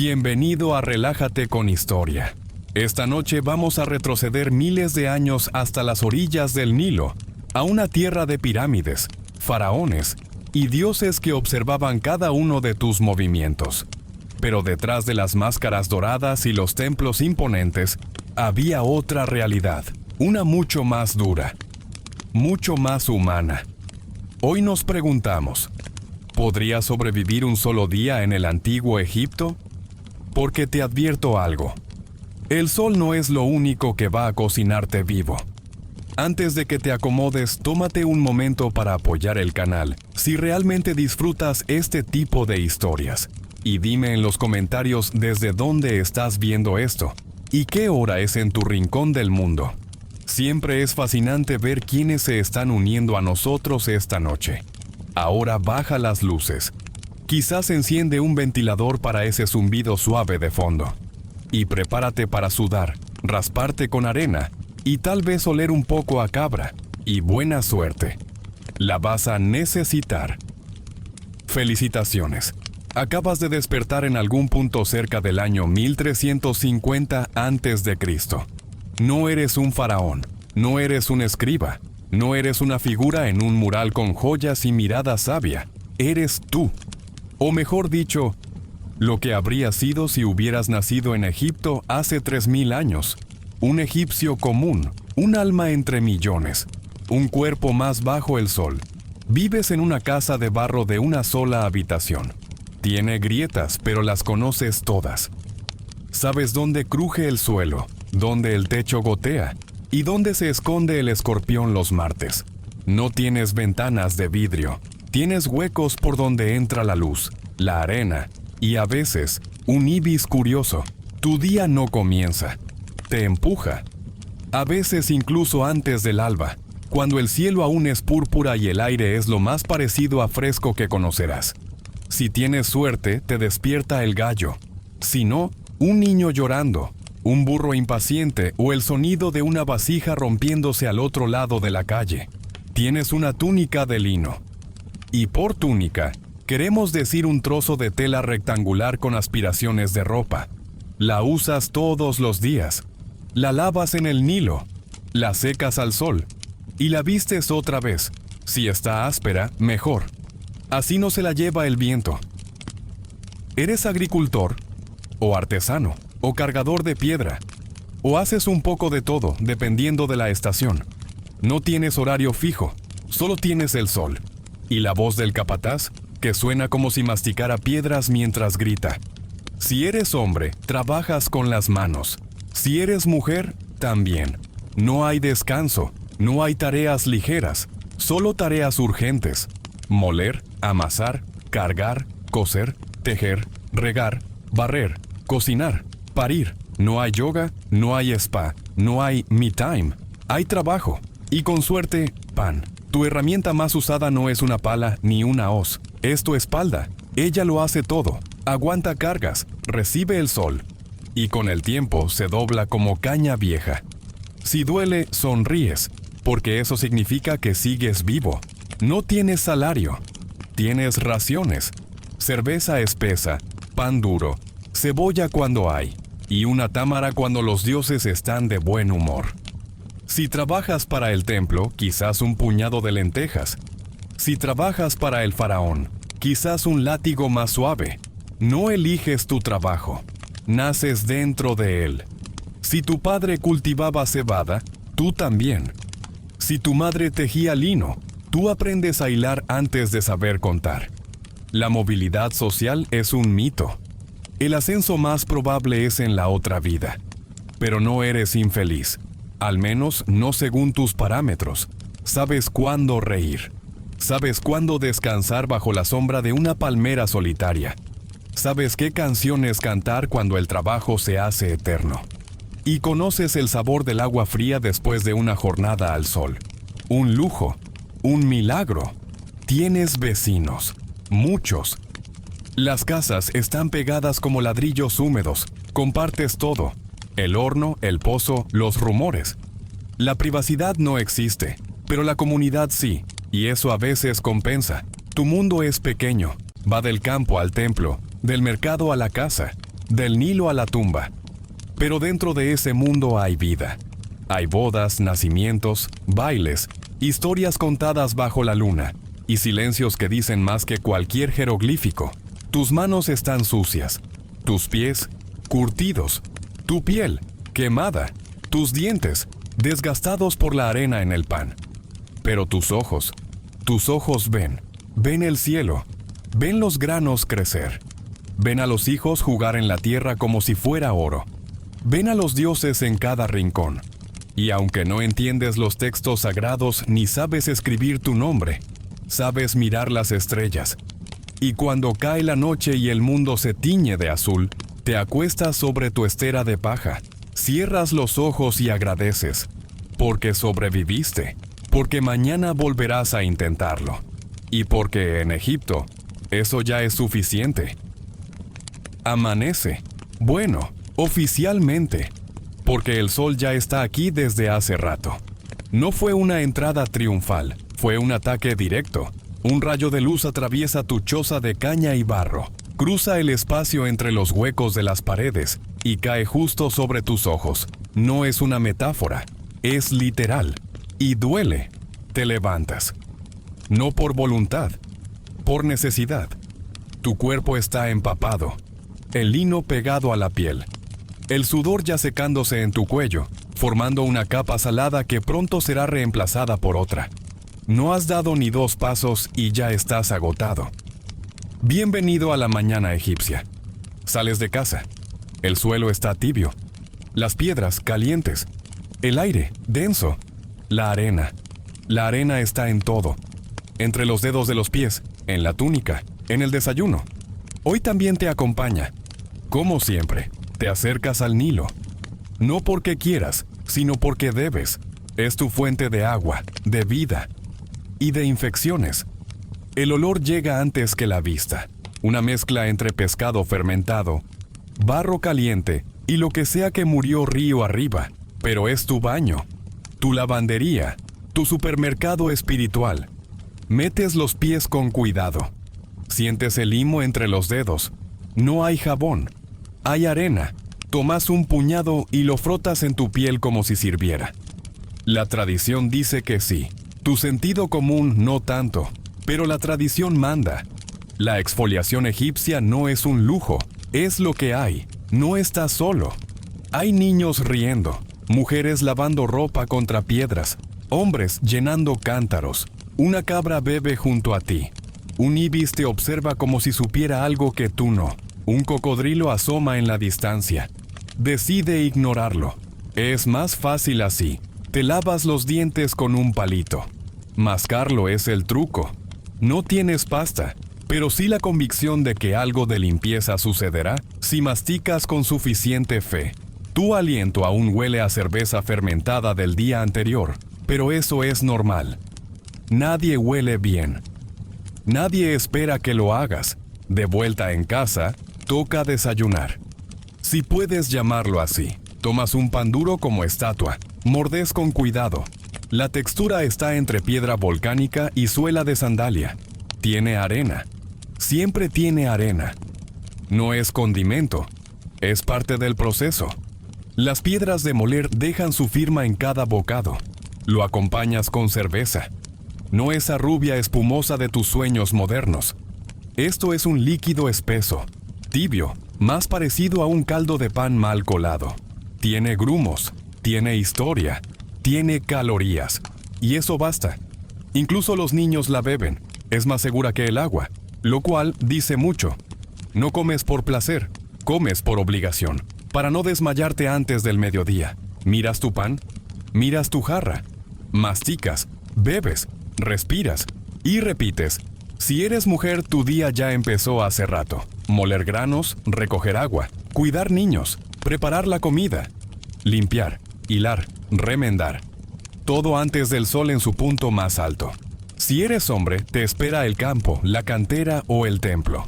Bienvenido a Relájate con Historia. Esta noche vamos a retroceder miles de años hasta las orillas del Nilo, a una tierra de pirámides, faraones y dioses que observaban cada uno de tus movimientos. Pero detrás de las máscaras doradas y los templos imponentes, había otra realidad, una mucho más dura, mucho más humana. Hoy nos preguntamos, ¿podría sobrevivir un solo día en el antiguo Egipto? Porque te advierto algo. El sol no es lo único que va a cocinarte vivo. Antes de que te acomodes, tómate un momento para apoyar el canal, si realmente disfrutas este tipo de historias. Y dime en los comentarios desde dónde estás viendo esto, y qué hora es en tu rincón del mundo. Siempre es fascinante ver quiénes se están uniendo a nosotros esta noche. Ahora baja las luces. Quizás enciende un ventilador para ese zumbido suave de fondo. Y prepárate para sudar, rasparte con arena y tal vez oler un poco a cabra. Y buena suerte. La vas a necesitar. Felicitaciones. Acabas de despertar en algún punto cerca del año 1350 a.C. No eres un faraón, no eres un escriba, no eres una figura en un mural con joyas y mirada sabia. Eres tú. O mejor dicho, lo que habría sido si hubieras nacido en Egipto hace 3000 años. Un egipcio común, un alma entre millones, un cuerpo más bajo el sol. Vives en una casa de barro de una sola habitación. Tiene grietas, pero las conoces todas. Sabes dónde cruje el suelo, dónde el techo gotea y dónde se esconde el escorpión los martes. No tienes ventanas de vidrio. Tienes huecos por donde entra la luz, la arena y a veces un ibis curioso. Tu día no comienza, te empuja. A veces incluso antes del alba, cuando el cielo aún es púrpura y el aire es lo más parecido a fresco que conocerás. Si tienes suerte, te despierta el gallo. Si no, un niño llorando, un burro impaciente o el sonido de una vasija rompiéndose al otro lado de la calle. Tienes una túnica de lino. Y por túnica, queremos decir un trozo de tela rectangular con aspiraciones de ropa. La usas todos los días. La lavas en el Nilo. La secas al sol. Y la vistes otra vez. Si está áspera, mejor. Así no se la lleva el viento. ¿Eres agricultor? ¿O artesano? ¿O cargador de piedra? ¿O haces un poco de todo, dependiendo de la estación? No tienes horario fijo. Solo tienes el sol. Y la voz del capataz, que suena como si masticara piedras mientras grita. Si eres hombre, trabajas con las manos. Si eres mujer, también. No hay descanso, no hay tareas ligeras, solo tareas urgentes. Moler, amasar, cargar, coser, tejer, regar, barrer, cocinar, parir. No hay yoga, no hay spa, no hay me time. Hay trabajo. Y con suerte, pan. Tu herramienta más usada no es una pala ni una hoz, es tu espalda. Ella lo hace todo, aguanta cargas, recibe el sol. Y con el tiempo se dobla como caña vieja. Si duele, sonríes, porque eso significa que sigues vivo. No tienes salario, tienes raciones, cerveza espesa, pan duro, cebolla cuando hay, y una támara cuando los dioses están de buen humor. Si trabajas para el templo, quizás un puñado de lentejas. Si trabajas para el faraón, quizás un látigo más suave. No eliges tu trabajo, naces dentro de él. Si tu padre cultivaba cebada, tú también. Si tu madre tejía lino, tú aprendes a hilar antes de saber contar. La movilidad social es un mito. El ascenso más probable es en la otra vida. Pero no eres infeliz. Al menos no según tus parámetros. Sabes cuándo reír. Sabes cuándo descansar bajo la sombra de una palmera solitaria. Sabes qué canciones cantar cuando el trabajo se hace eterno. Y conoces el sabor del agua fría después de una jornada al sol. Un lujo, un milagro. Tienes vecinos, muchos. Las casas están pegadas como ladrillos húmedos. Compartes todo. El horno, el pozo, los rumores. La privacidad no existe, pero la comunidad sí, y eso a veces compensa. Tu mundo es pequeño, va del campo al templo, del mercado a la casa, del Nilo a la tumba. Pero dentro de ese mundo hay vida. Hay bodas, nacimientos, bailes, historias contadas bajo la luna y silencios que dicen más que cualquier jeroglífico. Tus manos están sucias, tus pies curtidos, tu piel quemada, tus dientes desgastados por la arena en el pan. Pero tus ojos ven el cielo, ven los granos crecer, ven a los hijos jugar en la tierra como si fuera oro, ven a los dioses en cada rincón. Y aunque no entiendes los textos sagrados ni sabes escribir tu nombre, sabes mirar las estrellas. Y cuando cae la noche y el mundo se tiñe de azul, te acuestas sobre tu estera de paja, cierras los ojos y agradeces, porque sobreviviste, porque mañana volverás a intentarlo, y porque en Egipto eso ya es suficiente. Amanece, bueno, oficialmente, porque el sol ya está aquí desde hace rato. No fue una entrada triunfal, fue un ataque directo. Un rayo de luz atraviesa tu choza de caña y barro, cruza el espacio entre los huecos de las paredes y cae justo sobre tus ojos. No es una metáfora, es literal. Y duele. Te levantas. No por voluntad, por necesidad. Tu cuerpo está empapado, el lino pegado a la piel, el sudor ya secándose en tu cuello, formando una capa salada que pronto será reemplazada por otra. No has dado ni 2 pasos y ya estás agotado. Bienvenido a la mañana egipcia. Sales de casa. El suelo está tibio. Las piedras calientes. El aire denso. La arena. La arena está en todo. Entre los dedos de los pies, en la túnica, en el desayuno. Hoy también te acompaña. Como siempre, te acercas al Nilo. No porque quieras, sino porque debes. Es tu fuente de agua, de vida y de infecciones. El olor llega antes que la vista. Una mezcla entre pescado fermentado, barro caliente y lo que sea que murió río arriba. Pero es tu baño, tu lavandería, tu supermercado espiritual. Metes los pies con cuidado. Sientes el limo entre los dedos. No hay jabón. Hay arena. Tomas un puñado y lo frotas en tu piel como si sirviera. La tradición dice que sí. Tu sentido común no tanto. Pero la tradición manda. La exfoliación egipcia no es un lujo. Es lo que hay. No estás solo. Hay niños riendo. Mujeres lavando ropa contra piedras. Hombres llenando cántaros. Una cabra bebe junto a ti. Un ibis te observa como si supiera algo que tú no. Un cocodrilo asoma en la distancia. Decide ignorarlo. Es más fácil así. Te lavas los dientes con un palito. Mascarlo es el truco. No tienes pasta, pero sí la convicción de que algo de limpieza sucederá si masticas con suficiente fe. Tu aliento aún huele a cerveza fermentada del día anterior, pero eso es normal. Nadie huele bien. Nadie espera que lo hagas. De vuelta en casa, toca desayunar. Si puedes llamarlo así, tomas un pan duro como estatua, mordes con cuidado. La textura está entre piedra volcánica y suela de sandalia. Tiene arena. Siempre tiene arena. No es condimento, es parte del proceso. Las piedras de moler dejan su firma en cada bocado. Lo acompañas con cerveza. No esa rubia espumosa de tus sueños modernos. Esto es un líquido espeso, tibio, más parecido a un caldo de pan mal colado. Tiene grumos, tiene historia, tiene calorías. Y eso basta. Incluso los niños la beben. Es más segura que el agua, lo cual dice mucho. No comes por placer, comes por obligación, para no desmayarte antes del mediodía. Miras tu pan, miras tu jarra, masticas, bebes, respiras y repites. Si eres mujer, tu día ya empezó hace rato. Moler granos, recoger agua, cuidar niños, preparar la comida, limpiar, hilar, remendar. Todo antes del sol en su punto más alto. Si eres hombre, te espera el campo, la cantera o el templo.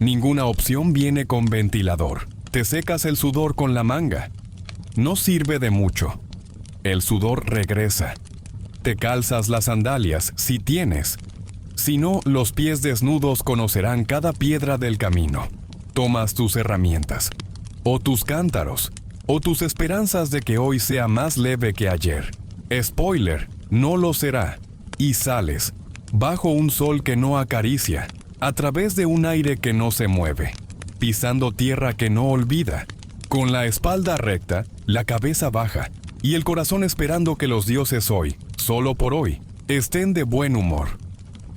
Ninguna opción viene con ventilador. Te secas el sudor con la manga. No sirve de mucho. El sudor regresa. Te calzas las sandalias si tienes. Si no, los pies desnudos conocerán cada piedra del camino. tomas tus herramientas, o tus cántaros, o tus esperanzas de que hoy sea más leve que ayer. Spoiler, no lo será. Y sales, bajo un sol que no acaricia, a través de un aire que no se mueve, pisando tierra que no olvida, con la espalda recta, la cabeza baja, y el corazón esperando que los dioses hoy, solo por hoy, estén de buen humor.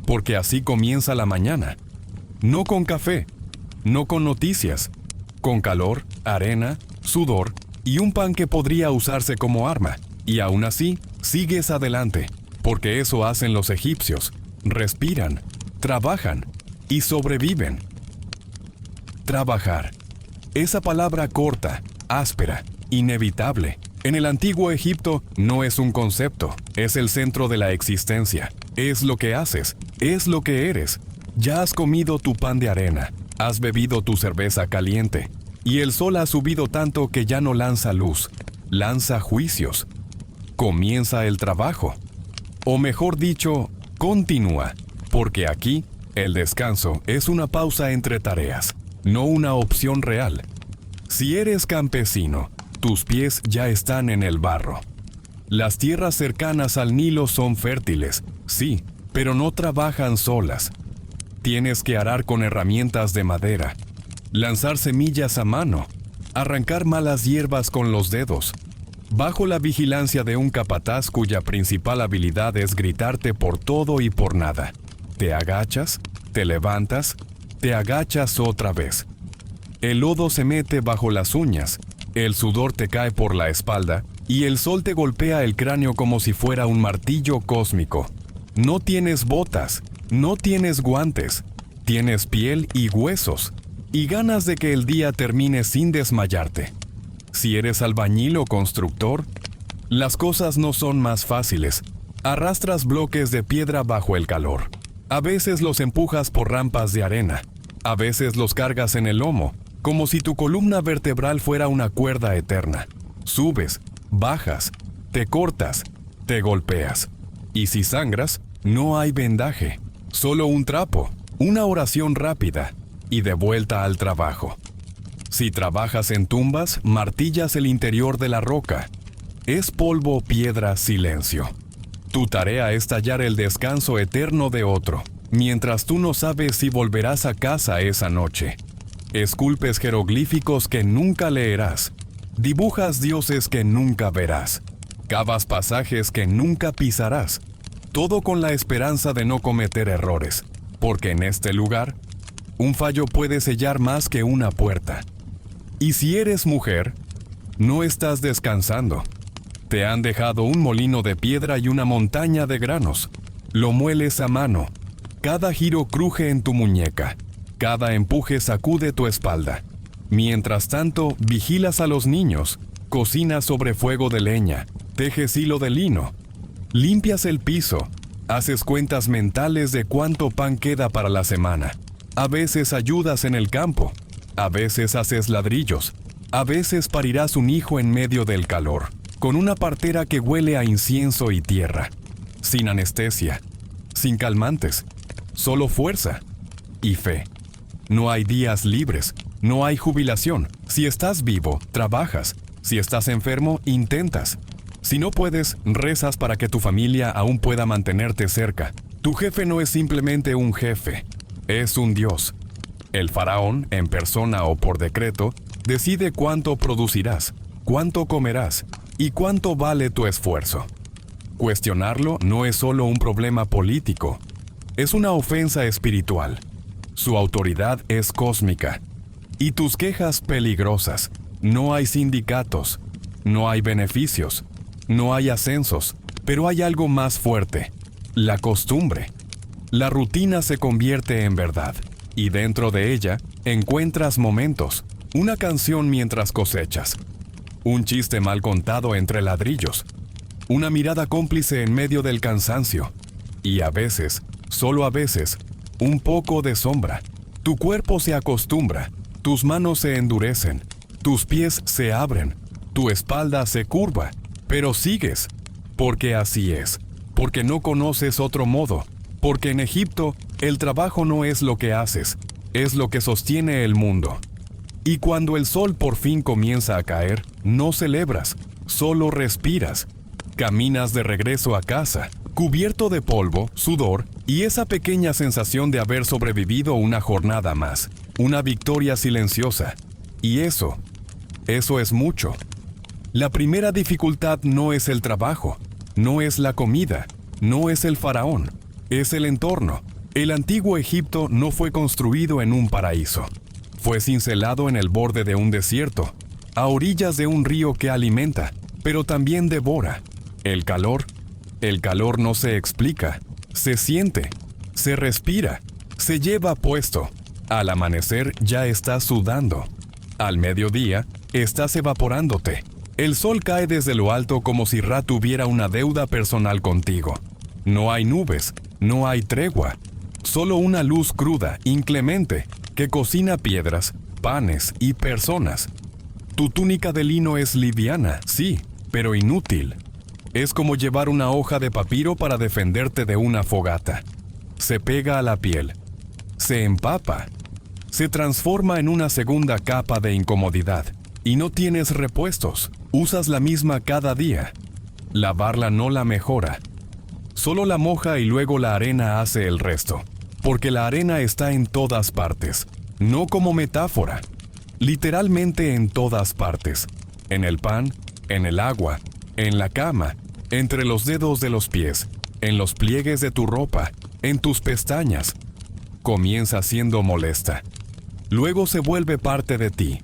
Porque así comienza la mañana. No con café, no con noticias, con calor, arena, sudor y un pan que podría usarse como arma. Y aún así, sigues adelante, porque eso hacen los egipcios. Respiran, trabajan y sobreviven. Trabajar. Esa palabra corta, áspera, inevitable. En el antiguo Egipto no es un concepto, es el centro de la existencia. Es lo que haces, es lo que eres. Ya has comido tu pan de arena, has bebido tu cerveza caliente, y el sol ha subido tanto que ya no lanza luz, lanza juicios. Comienza el trabajo. O mejor dicho, continúa, porque aquí el descanso es una pausa entre tareas, no una opción real. Si eres campesino, tus pies ya están en el barro. Las tierras cercanas al Nilo son fértiles, sí, pero no trabajan solas. Tienes que arar con herramientas de madera, lanzar semillas a mano, arrancar malas hierbas con los dedos, bajo la vigilancia de un capataz cuya principal habilidad es gritarte por todo y por nada. Te agachas, te levantas, te agachas otra vez. El lodo se mete bajo las uñas, el sudor te cae por la espalda y el sol te golpea el cráneo como si fuera un martillo cósmico. No tienes botas, no tienes guantes, tienes piel y huesos, y ganas de que el día termine sin desmayarte. Si eres albañil o constructor, las cosas no son más fáciles. Arrastras bloques de piedra bajo el calor. A veces los empujas por rampas de arena. A veces los cargas en el lomo, como si tu columna vertebral fuera una cuerda eterna. Subes, bajas, te cortas, te golpeas. Y si sangras, no hay vendaje, solo un trapo, una oración rápida y de vuelta al trabajo. Si trabajas en tumbas, martillas el interior de la roca. Es polvo, piedra, silencio. Tu tarea es tallar el descanso eterno de otro, mientras tú no sabes si volverás a casa esa noche. Esculpes jeroglíficos que nunca leerás. Dibujas dioses que nunca verás. Cavas pasajes que nunca pisarás. Todo con la esperanza de no cometer errores, porque en este lugar, un fallo puede sellar más que una puerta. Y si eres mujer, no estás descansando. Te han dejado un molino de piedra y una montaña de granos. Lo mueles a mano. Cada giro cruje en tu muñeca. Cada empuje sacude tu espalda. Mientras tanto, vigilas a los niños, cocinas sobre fuego de leña, tejes hilo de lino, limpias el piso, haces cuentas mentales de cuánto pan queda para la semana. A veces ayudas en el campo, a veces haces ladrillos, a veces parirás un hijo en medio del calor, con una partera que huele a incienso y tierra, sin anestesia, sin calmantes, solo fuerza y fe. No hay días libres, no hay jubilación. Si estás vivo, trabajas. Si estás enfermo, intentas. Si no puedes, rezas para que tu familia aún pueda mantenerte cerca. Tu jefe no es simplemente un jefe, es un dios. El faraón, en persona o por decreto, decide cuánto producirás, cuánto comerás y cuánto vale tu esfuerzo. Cuestionarlo no es solo un problema político, es una ofensa espiritual. Su autoridad es cósmica. Y tus quejas peligrosas. No hay sindicatos, no hay beneficios, no hay ascensos, pero hay algo más fuerte, la costumbre. La rutina se convierte en verdad, y dentro de ella encuentras momentos, una canción mientras cosechas, un chiste mal contado entre ladrillos, una mirada cómplice en medio del cansancio, y a veces, solo a veces, un poco de sombra. Tu cuerpo se acostumbra, tus manos se endurecen, tus pies se abren, tu espalda se curva, pero sigues, porque así es, porque no conoces otro modo, porque en Egipto el trabajo no es lo que haces, es lo que sostiene el mundo. Y cuando el sol por fin comienza a caer, no celebras, solo respiras. Caminas de regreso a casa, cubierto de polvo, sudor y esa pequeña sensación de haber sobrevivido una jornada más, una victoria silenciosa. Y eso es mucho. La primera dificultad no es el trabajo, no es la comida, no es el faraón, es el entorno. El antiguo Egipto no fue construido en un paraíso. Fue cincelado en el borde de un desierto, a orillas de un río que alimenta, pero también devora. El calor no se explica, se siente, se respira, se lleva puesto. Al amanecer ya estás sudando. Al mediodía estás evaporándote. El sol cae desde lo alto como si Ra tuviera una deuda personal contigo. No hay nubes, no hay tregua, solo una luz cruda, inclemente, que cocina piedras, panes y personas. Tu túnica de lino es liviana, sí, pero inútil. Es como llevar una hoja de papiro para defenderte de una fogata. Se pega a la piel, se empapa, se transforma en una segunda capa de incomodidad y no tienes repuestos. Usas la misma cada día. Lavarla no la mejora. Solo la moja y luego la arena hace el resto. Porque la arena está en todas partes. No como metáfora. Literalmente en todas partes. En el pan, en el agua, en la cama, entre los dedos de los pies, en los pliegues de tu ropa, en tus pestañas. Comienza siendo molesta. Luego se vuelve parte de ti.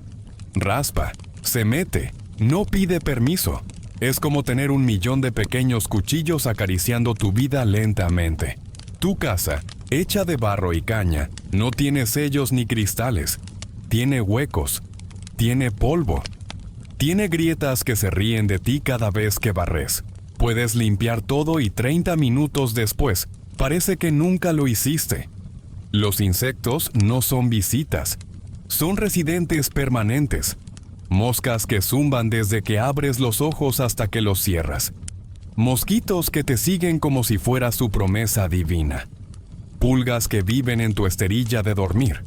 Raspa, se mete, no pide permiso. Es como tener 1.000.000 de pequeños cuchillos acariciando tu vida lentamente. Tu casa, hecha de barro y caña, no tiene sellos ni cristales. Tiene huecos, tiene polvo, tiene grietas que se ríen de ti cada vez que barres. Puedes limpiar todo y 30 minutos después, parece que nunca lo hiciste. Los insectos no son visitas, son residentes permanentes. Moscas que zumban desde que abres los ojos hasta que los cierras. Mosquitos que te siguen como si fuera su promesa divina. Pulgas que viven en tu esterilla de dormir,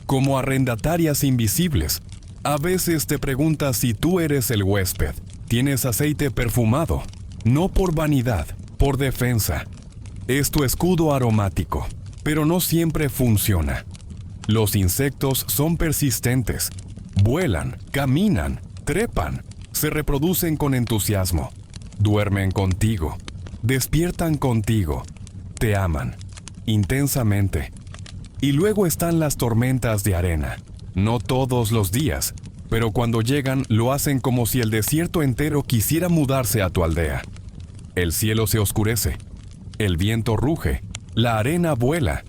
como arrendatarias invisibles. A veces te preguntas si tú eres el huésped. Tienes aceite perfumado, no por vanidad, por defensa. Es tu escudo aromático, pero no siempre funciona. Los insectos son persistentes. Vuelan, caminan, trepan, se reproducen con entusiasmo, duermen contigo, despiertan contigo, te aman, intensamente. Y luego están las tormentas de arena, no todos los días, pero cuando llegan lo hacen como si el desierto entero quisiera mudarse a tu aldea. El cielo se oscurece, el viento ruge, la arena vuela,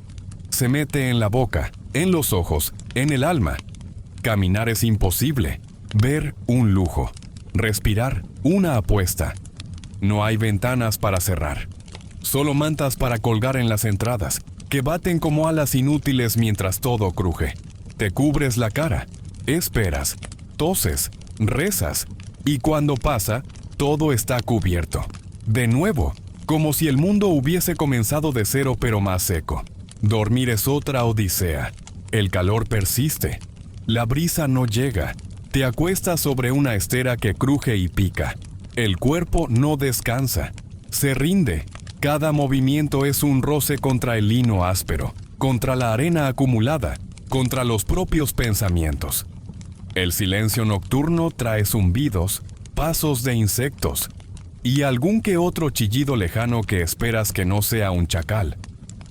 se mete en la boca, en los ojos, en el alma. Caminar es imposible, ver un lujo, respirar una apuesta. No hay ventanas para cerrar, solo mantas para colgar en las entradas, que baten como alas inútiles mientras todo cruje. Te cubres la cara, esperas, toses, rezas, y cuando pasa, todo está cubierto. De nuevo, como si el mundo hubiese comenzado de cero pero más seco. Dormir es otra odisea. El calor persiste. La brisa no llega. Te acuestas sobre una estera que cruje y pica. El cuerpo no descansa. Se rinde. Cada movimiento es un roce contra el lino áspero, contra la arena acumulada, contra los propios pensamientos. El silencio nocturno trae zumbidos, pasos de insectos y algún que otro chillido lejano que esperas que no sea un chacal.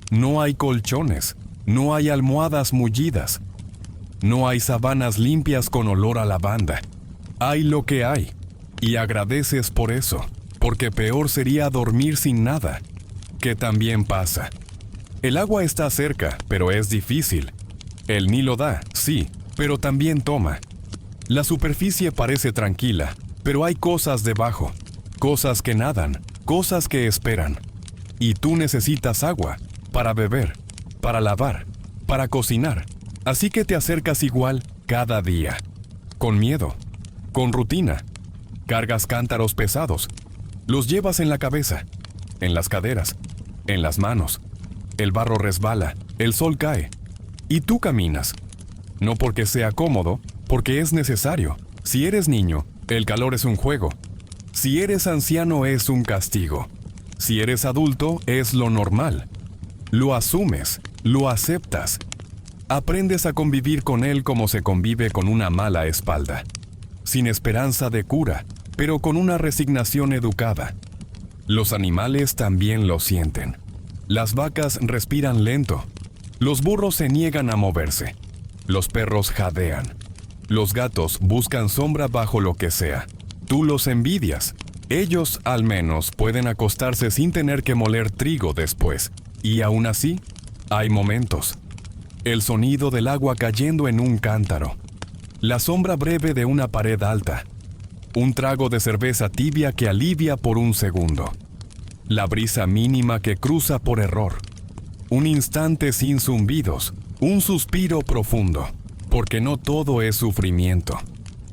No hay colchones, no hay almohadas mullidas. No hay sábanas limpias con olor a lavanda. Hay lo que hay, y agradeces por eso, porque peor sería dormir sin nada, que también pasa. El agua está cerca, pero es difícil. El Nilo da, sí, pero también toma. La superficie parece tranquila, pero hay cosas debajo, cosas que nadan, cosas que esperan. Y tú necesitas agua, para beber, para lavar, para cocinar. Así que te acercas igual cada día, con miedo, con rutina. Cargas cántaros pesados, los llevas en la cabeza, en las caderas, en las manos. El barro resbala, el sol cae, y tú caminas. No porque sea cómodo, porque es necesario. Si eres niño, el calor es un juego. Si eres anciano, es un castigo. Si eres adulto, es lo normal. Lo asumes, lo aceptas. Aprendes a convivir con él como se convive con una mala espalda. Sin esperanza de cura, pero con una resignación educada. Los animales también lo sienten. Las vacas respiran lento. Los burros se niegan a moverse. Los perros jadean. Los gatos buscan sombra bajo lo que sea. Tú los envidias. Ellos, al menos, pueden acostarse sin tener que moler trigo después. Y aún así, hay momentos. El sonido del agua cayendo en un cántaro. La sombra breve de una pared alta. Un trago de cerveza tibia que alivia por un segundo. La brisa mínima que cruza por error. Un instante sin zumbidos. Un suspiro profundo. Porque no todo es sufrimiento.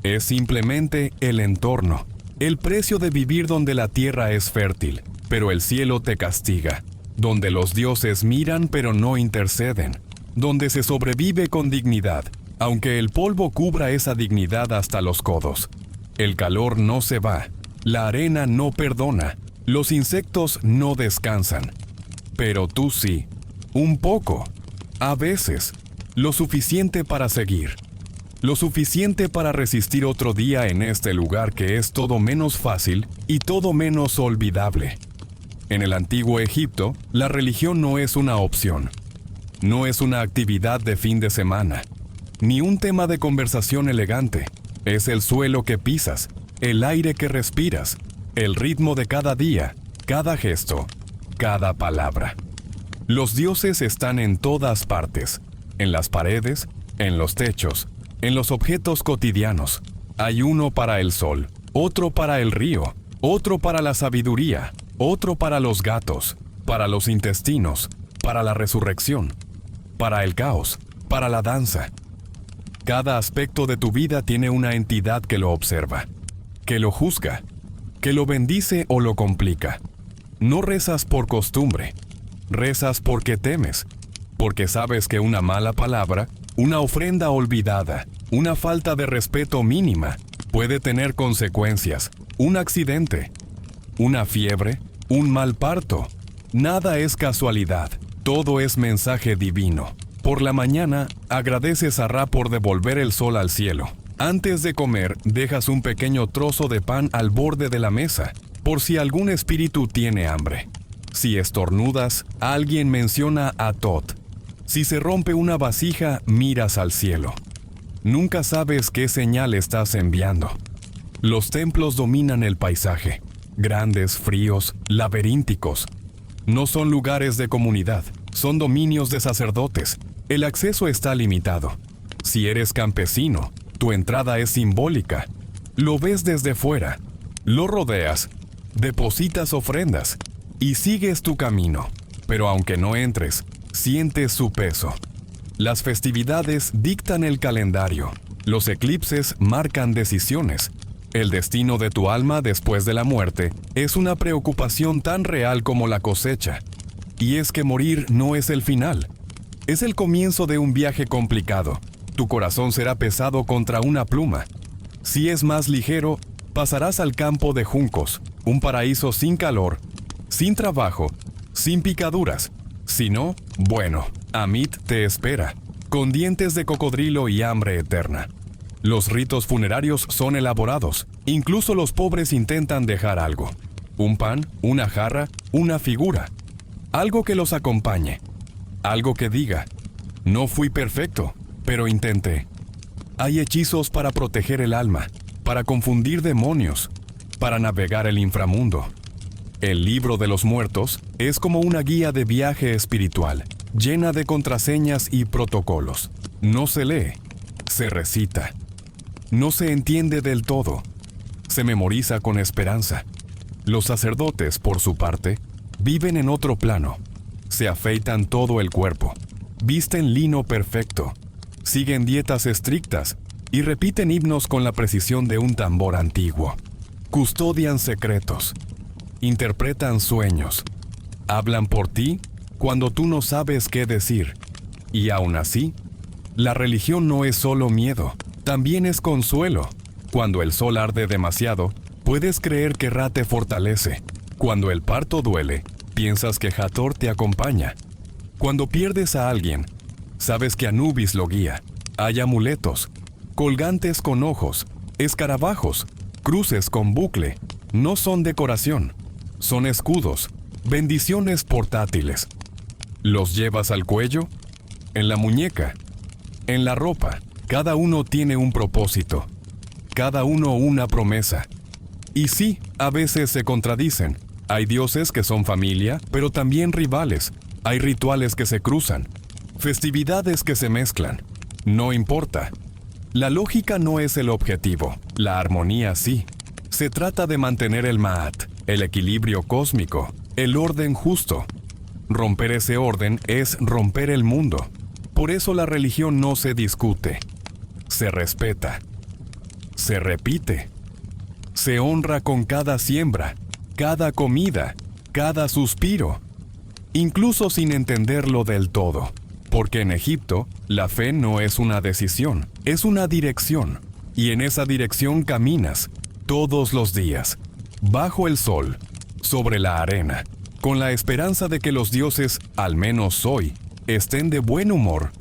Es simplemente el entorno. El precio de vivir donde la tierra es fértil, pero el cielo te castiga. Donde los dioses miran pero no interceden. Donde se sobrevive con dignidad, aunque el polvo cubra esa dignidad hasta los codos. El calor no se va, la arena no perdona, los insectos no descansan. Pero tú sí, un poco, a veces, lo suficiente para seguir. Lo suficiente para resistir otro día en este lugar que es todo menos fácil y todo menos olvidable. En el antiguo Egipto, la religión no es una opción. No es una actividad de fin de semana, ni un tema de conversación elegante. Es el suelo que pisas, el aire que respiras, el ritmo de cada día, cada gesto, cada palabra. Los dioses están en todas partes, en las paredes, en los techos, en los objetos cotidianos. Hay uno para el sol, otro para el río, otro para la sabiduría, otro para los gatos, para los intestinos, para la resurrección, para el caos, para la danza. Cada aspecto de tu vida tiene una entidad que lo observa, que lo juzga, que lo bendice o lo complica. No rezas por costumbre, rezas porque temes, porque sabes que una mala palabra, una ofrenda olvidada, una falta de respeto mínima, puede tener consecuencias, un accidente, una fiebre, un mal parto. Nada es casualidad, todo es mensaje divino. Por la mañana, agradeces a Ra por devolver el sol al cielo. Antes de comer, dejas un pequeño trozo de pan al borde de la mesa, por si algún espíritu tiene hambre. Si estornudas, alguien menciona a Tot. Si se rompe una vasija, miras al cielo. Nunca sabes qué señal estás enviando. Los templos dominan el paisaje. Grandes, fríos, laberínticos. No son lugares de comunidad, son dominios de sacerdotes. El acceso está limitado. Si eres campesino, tu entrada es simbólica. Lo ves desde fuera, lo rodeas, depositas ofrendas y sigues tu camino. Pero aunque no entres, sientes su peso. Las festividades dictan el calendario. Los eclipses marcan decisiones. El destino de tu alma después de la muerte es una preocupación tan real como la cosecha. Y es que morir no es el final. Es el comienzo de un viaje complicado. Tu corazón será pesado contra una pluma. Si es más ligero, pasarás al campo de juncos, un paraíso sin calor, sin trabajo, sin picaduras. Si no, bueno, Amit te espera, con dientes de cocodrilo y hambre eterna. Los ritos funerarios son elaborados. Incluso los pobres intentan dejar algo. Un pan, una jarra, una figura. Algo que los acompañe. Algo que diga, no fui perfecto, pero intenté. Hay hechizos para proteger el alma, para confundir demonios, para navegar el inframundo. El libro de los muertos es como una guía de viaje espiritual, llena de contraseñas y protocolos. No se lee, se recita. No se entiende del todo. Se memoriza con esperanza. Los sacerdotes, por su parte, viven en otro plano. Se afeitan todo el cuerpo. Visten lino perfecto. Siguen dietas estrictas y repiten himnos con la precisión de un tambor antiguo. Custodian secretos. Interpretan sueños. Hablan por ti cuando tú no sabes qué decir. Y aún así, La religión no es solo miedo, también es consuelo. Cuando el sol arde demasiado, puedes creer que Ra te fortalece. Cuando el parto duele, piensas que Hathor te acompaña. Cuando pierdes a alguien, sabes que Anubis lo guía. Hay amuletos, colgantes con ojos, escarabajos, cruces con bucle. No son decoración, son escudos, bendiciones portátiles. ¿Los llevas al cuello? En la muñeca, en la ropa. Cada uno tiene un propósito, cada uno una promesa. Y sí, a veces se contradicen. Hay dioses que son familia, pero también rivales. Hay rituales que se cruzan, festividades que se mezclan. No importa. La lógica no es el objetivo, la armonía sí. Se trata de mantener el Ma'at, el equilibrio cósmico, el orden justo. Romper ese orden es romper el mundo. Por eso la religión no se discute, se respeta, se repite, se honra con cada siembra, cada comida, cada suspiro, incluso sin entenderlo del todo. Porque en Egipto, la fe no es una decisión, es una dirección. Y en esa dirección caminas, todos los días, bajo el sol, sobre la arena, con la esperanza de que los dioses, al menos hoy, estén de buen humor.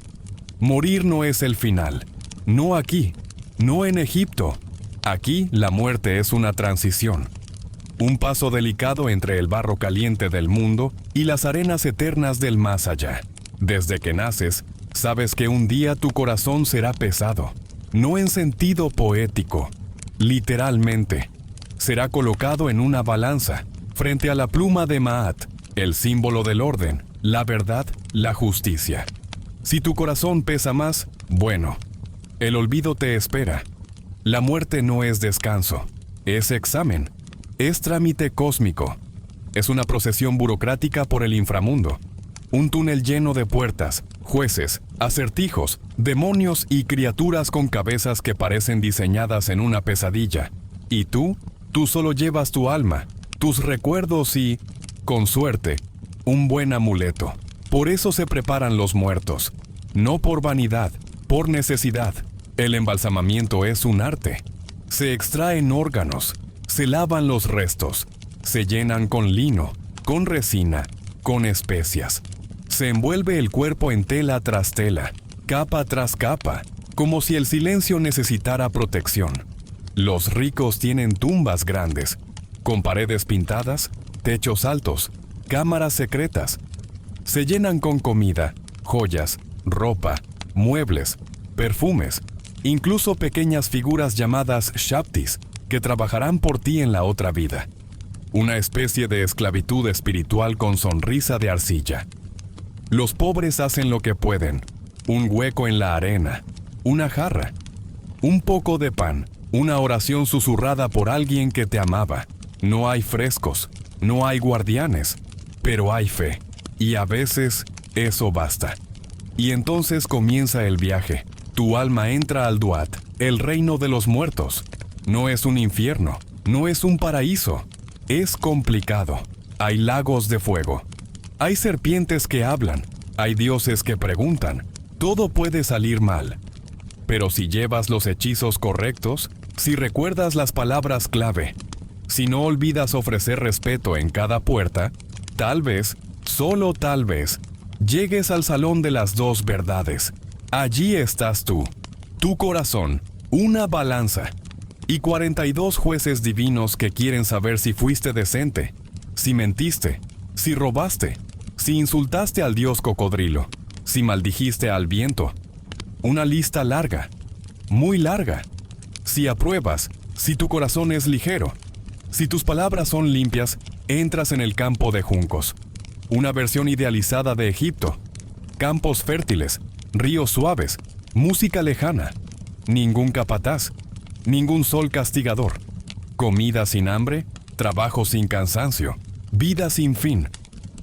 Morir no es el final, no aquí, no en Egipto. Aquí la muerte es una transición, un paso delicado entre el barro caliente del mundo y las arenas eternas del más allá. Desde que naces, sabes que un día tu corazón será pesado, no en sentido poético, literalmente. Será colocado en una balanza, frente a la pluma de Ma'at, el símbolo del orden, la verdad, la justicia. Si tu corazón pesa más, bueno, el olvido te espera. La muerte no es descanso, es examen, es trámite cósmico, es una procesión burocrática por el inframundo, un túnel lleno de puertas, jueces, acertijos, demonios y criaturas con cabezas que parecen diseñadas en una pesadilla. Y tú solo llevas tu alma, tus recuerdos y, con suerte, un buen amuleto. Por eso se preparan los muertos, no por vanidad, por necesidad. El embalsamamiento es un arte. Se extraen órganos, se lavan los restos, se llenan con lino, con resina, con especias. Se envuelve el cuerpo en tela tras tela, capa tras capa, como si el silencio necesitara protección. Los ricos tienen tumbas grandes, con paredes pintadas, techos altos, cámaras secretas. Se llenan con comida, joyas, ropa, muebles, perfumes, incluso pequeñas figuras llamadas Shaptis, que trabajarán por ti en la otra vida. Una especie de esclavitud espiritual con sonrisa de arcilla. Los pobres hacen lo que pueden, un hueco en la arena, una jarra, un poco de pan, una oración susurrada por alguien que te amaba. No hay frescos, no hay guardianes, pero hay fe, y a veces eso basta. Y entonces comienza el viaje. Tu alma entra al Duat, el reino de los muertos. No es un infierno, no es un paraíso, es complicado. Hay lagos de fuego, hay serpientes que hablan, hay dioses que preguntan. Todo puede salir mal. Pero si llevas los hechizos correctos, si recuerdas las palabras clave, si no olvidas ofrecer respeto en cada puerta, tal vez, solo tal vez, llegues al salón de las dos verdades. Allí estás tú, tu corazón, una balanza, y 42 jueces divinos que quieren saber si fuiste decente, si mentiste, si robaste, si insultaste al dios cocodrilo, si maldijiste al viento. Una lista larga, muy larga. Si apruebas, si tu corazón es ligero, si tus palabras son limpias, entras en el campo de juncos. Una versión idealizada de Egipto. Campos fértiles, ríos suaves, música lejana. Ningún capataz, ningún sol castigador. Comida sin hambre, trabajo sin cansancio, vida sin fin.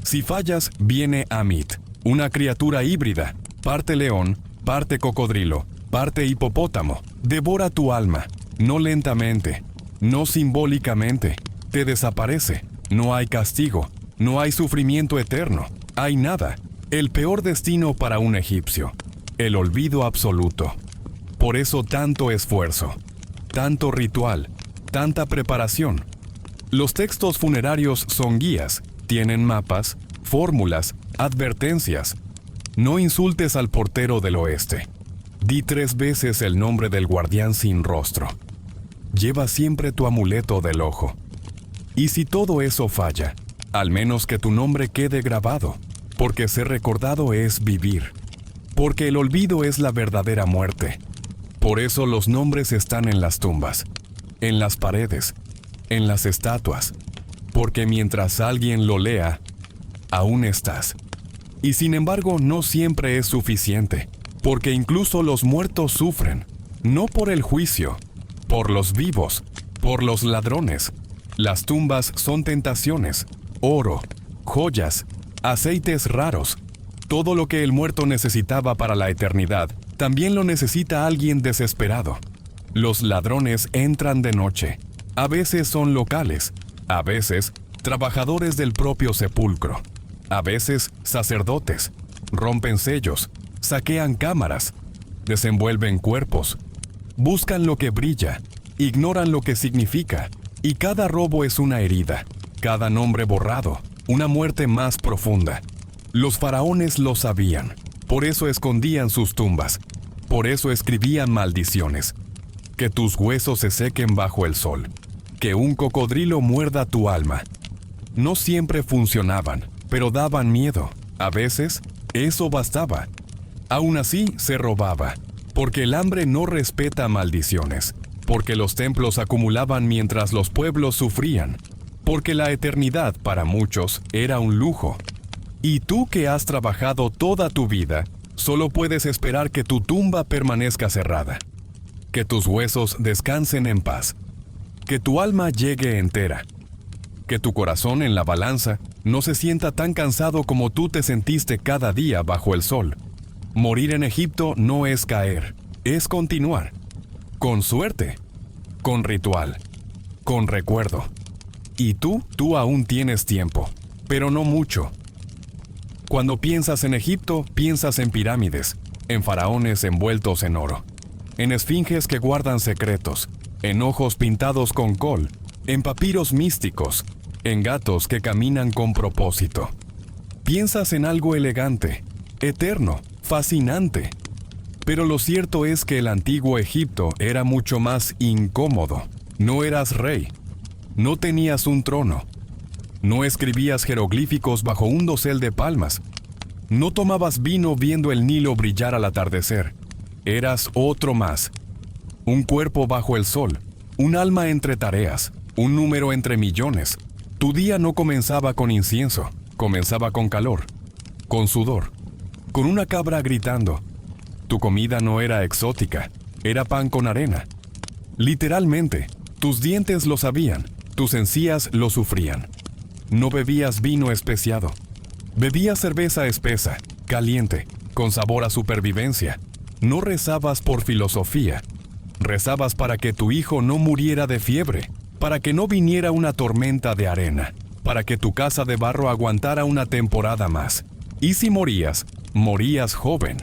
Si fallas, viene Amit, una criatura híbrida, parte león, parte cocodrilo, parte hipopótamo. Devora tu alma, no lentamente, no simbólicamente. Te desaparece. No hay castigo, no hay sufrimiento eterno, hay nada. El peor destino para un egipcio. el olvido absoluto. Por eso tanto esfuerzo, tanto ritual, tanta preparación. Los textos funerarios son guías, tienen mapas, fórmulas, advertencias. No insultes al portero del oeste. Di 3 veces el nombre del guardián sin rostro. Lleva siempre tu amuleto del ojo. Y si todo eso falla, al menos que tu nombre quede grabado, porque ser recordado es vivir. Porque el olvido es la verdadera muerte. Por eso los nombres están en las tumbas, en las paredes, en las estatuas. Porque mientras alguien lo lea, aún estás. Y sin embargo, no siempre es suficiente, porque incluso los muertos sufren, no por el juicio, por los vivos, por los ladrones. Las tumbas son tentaciones, oro, joyas, aceites raros. Todo lo que el muerto necesitaba para la eternidad, también lo necesita alguien desesperado. Los ladrones entran de noche. A veces son locales, a veces trabajadores del propio sepulcro, a veces sacerdotes. Rompen sellos, saquean cámaras, desenvuelven cuerpos, buscan lo que brilla, ignoran lo que significa, y cada robo es una herida, cada nombre borrado, una muerte más profunda. Los faraones lo sabían, por eso escondían sus tumbas, por eso escribían maldiciones. Que tus huesos se sequen bajo el sol, que un cocodrilo muerda tu alma. No siempre funcionaban, pero daban miedo. A veces, eso bastaba. Aún así, se robaba, porque el hambre no respeta maldiciones, porque los templos acumulaban mientras los pueblos sufrían, porque la eternidad para muchos era un lujo. Y tú que has trabajado toda tu vida, solo puedes esperar que tu tumba permanezca cerrada, que tus huesos descansen en paz, que tu alma llegue entera, que tu corazón en la balanza no se sienta tan cansado como tú te sentiste cada día bajo el sol. Morir en Egipto no es caer, es continuar. Con suerte, con ritual, con recuerdo. Y tú aún tienes tiempo, pero no mucho. Cuando piensas en Egipto, piensas en pirámides, en faraones envueltos en oro, en esfinges que guardan secretos, en ojos pintados con col, en papiros místicos, en gatos que caminan con propósito. Piensas en algo elegante, eterno, fascinante. Pero lo cierto es que el antiguo Egipto era mucho más incómodo. No eras rey, no tenías un trono, no escribías jeroglíficos bajo un dosel de palmas, no tomabas vino viendo el Nilo brillar al atardecer. Eras otro más, un cuerpo bajo el sol, un alma entre tareas, un número entre millones. Tu día no comenzaba con incienso, comenzaba con calor, con sudor, con una cabra gritando. Tu comida no era exótica, era pan con arena. Literalmente, tus dientes lo sabían, tus encías lo sufrían. No bebías vino especiado, bebías cerveza espesa, caliente, con sabor a supervivencia. No rezabas por filosofía, rezabas para que tu hijo no muriera de fiebre, para que no viniera una tormenta de arena, para que tu casa de barro aguantara una temporada más. Y si morías, morías joven,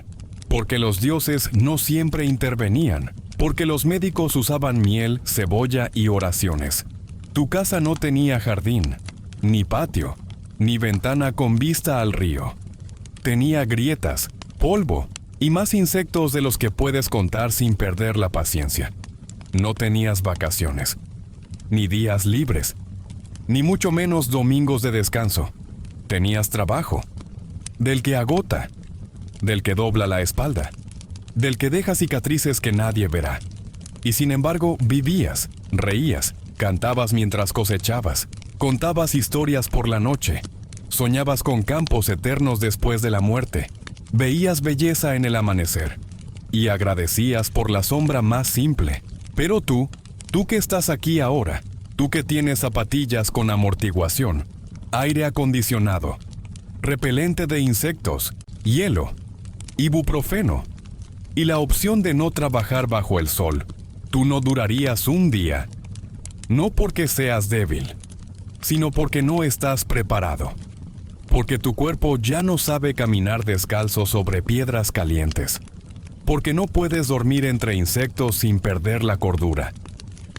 porque los dioses no siempre intervenían, porque los médicos usaban miel, cebolla y oraciones. Tu casa no tenía jardín, ni patio, ni ventana con vista al río. Tenía grietas, polvo y más insectos de los que puedes contar sin perder la paciencia. No tenías vacaciones, ni días libres, ni mucho menos domingos de descanso. Tenías trabajo, del que agota, del que dobla la espalda, del que deja cicatrices que nadie verá. Y sin embargo, vivías, reías, cantabas mientras cosechabas, contabas historias por la noche, soñabas con campos eternos después de la muerte, veías belleza en el amanecer y agradecías por la sombra más simple. Pero tú que estás aquí ahora, tú que tienes zapatillas con amortiguación, aire acondicionado, repelente de insectos, hielo, ibuprofeno y la opción de no trabajar bajo el sol, tú no durarías un día. No porque seas débil, sino porque no estás preparado. Porque tu cuerpo ya no sabe caminar descalzo sobre piedras calientes. porque no puedes dormir entre insectos sin perder la cordura,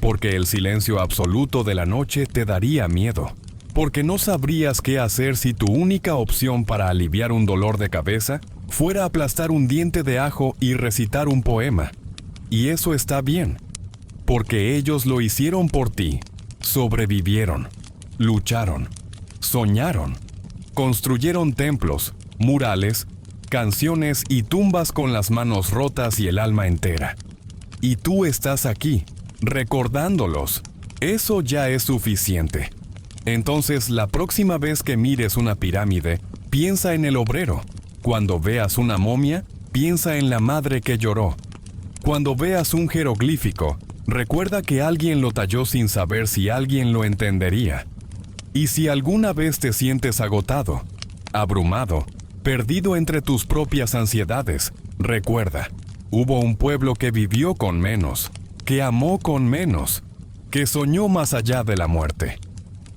porque el silencio absoluto de la noche te daría miedo, porque no sabrías qué hacer si tu única opción para aliviar un dolor de cabeza fuera aplastar un diente de ajo y recitar un poema. Y eso está bien, porque ellos lo hicieron por ti, sobrevivieron, lucharon, soñaron, construyeron templos, murales, canciones y tumbas con las manos rotas y el alma entera. Y tú estás aquí, recordándolos. Eso ya es suficiente. Entonces, la próxima vez que mires una pirámide, piensa en el obrero. Cuando veas una momia, piensa en la madre que lloró. Cuando veas un jeroglífico, recuerda que alguien lo talló sin saber si alguien lo entendería. Y si alguna vez te sientes agotado, abrumado, perdido entre tus propias ansiedades, recuerda, hubo un pueblo que vivió con menos, que amó con menos, que soñó más allá de la muerte,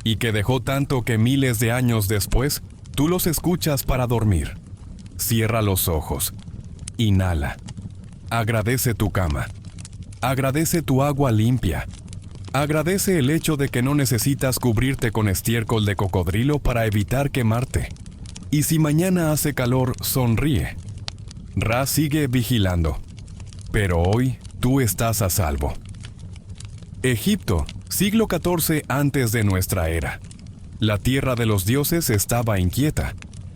y que dejó tanto que miles de años después, tú los escuchas para dormir. Cierra los ojos, inhala, agradece tu cama, agradece tu agua limpia, agradece el hecho de que no necesitas cubrirte con estiércol de cocodrilo para evitar quemarte. Y si mañana hace calor, sonríe. Ra sigue vigilando, pero hoy tú estás a salvo. Egipto, siglo XIV antes de nuestra era. La tierra de los dioses estaba inquieta.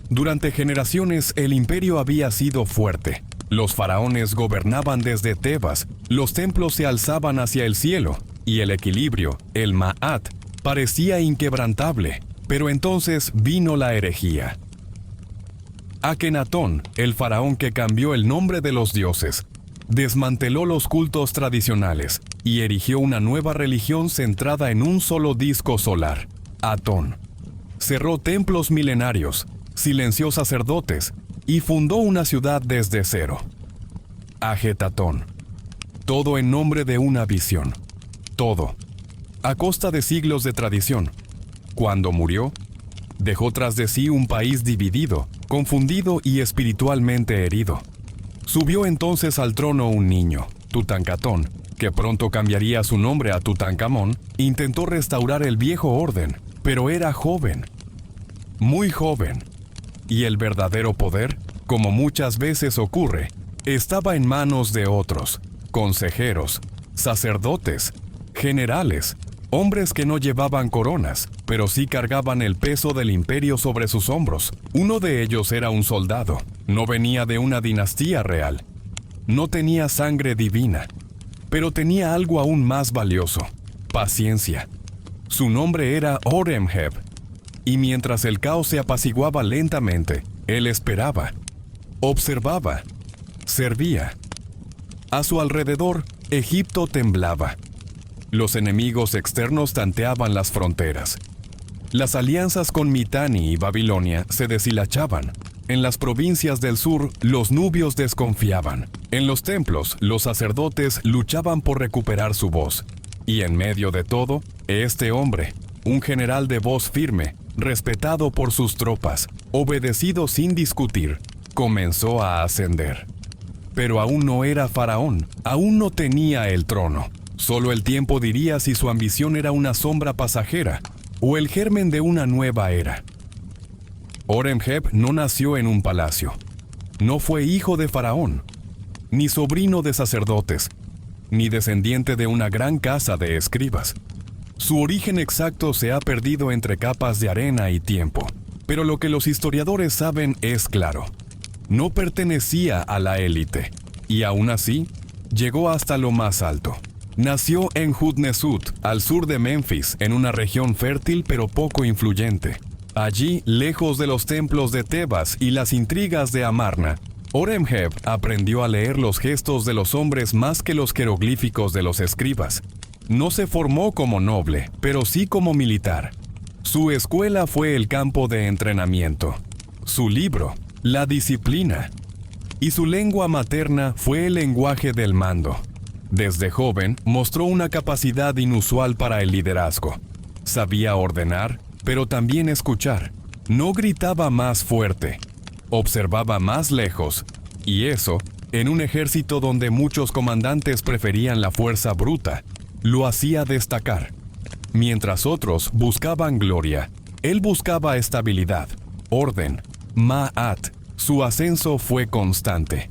Durante generaciones el imperio había sido fuerte. Los faraones gobernaban desde Tebas, los templos se alzaban hacia el cielo, y el equilibrio, el Ma'at, parecía inquebrantable. Pero entonces vino la herejía. Akenatón, el faraón que cambió el nombre de los dioses, desmanteló los cultos tradicionales y erigió una nueva religión centrada en un solo disco solar, Atón. Cerró templos milenarios, silenció sacerdotes y fundó una ciudad desde cero, Ajetatón. Todo en nombre de una visión. Todo, a costa de siglos de tradición. Cuando murió, dejó tras de sí un país dividido, confundido y espiritualmente herido. Subió entonces al trono un niño, Tutankamón, que pronto cambiaría su nombre a Tutankamón. Intentó restaurar el viejo orden, pero era joven, muy joven. Y el verdadero poder, como muchas veces ocurre, estaba en manos de otros, consejeros, sacerdotes, generales, hombres que no llevaban coronas, pero sí cargaban el peso del imperio sobre sus hombros. Uno de ellos era un soldado, no venía de una dinastía real, no tenía sangre divina, pero tenía algo aún más valioso, paciencia. Su nombre era Horemheb, y mientras el caos se apaciguaba lentamente, él esperaba, observaba, servía. A su alrededor, Egipto temblaba. Los enemigos externos tanteaban las fronteras. Las alianzas con Mitanni y Babilonia se deshilachaban. En las provincias del sur, los nubios desconfiaban. En los templos, los sacerdotes luchaban por recuperar su voz. Y en medio de todo, este hombre, un general de voz firme, respetado por sus tropas, obedecido sin discutir, comenzó a ascender. Pero aún no era faraón, aún no tenía el trono. Solo el tiempo diría si su ambición era una sombra pasajera o el germen de una nueva era. Horemheb no nació en un palacio. No fue hijo de faraón, ni sobrino de sacerdotes, ni descendiente de una gran casa de escribas. Su origen exacto se ha perdido entre capas de arena y tiempo, pero lo que los historiadores saben es claro. No pertenecía a la élite, y aún así, llegó hasta lo más alto. Nació en Hutnesut, al sur de Memphis, en una región fértil pero poco influyente. Allí, lejos de los templos de Tebas y las intrigas de Amarna, Horemheb aprendió a leer los gestos de los hombres más que los jeroglíficos de los escribas. No se formó como noble, pero sí como militar. Su escuela fue el campo de entrenamiento. Su libro, la disciplina. Y su lengua materna fue el lenguaje del mando. Desde joven, mostró una capacidad inusual para el liderazgo. Sabía ordenar, pero también escuchar. No gritaba más fuerte, observaba más lejos, y eso, En un ejército donde muchos comandantes preferían la fuerza bruta, lo hacía destacar. Mientras otros buscaban gloria, él buscaba estabilidad, orden, ma'at. Su ascenso fue constante.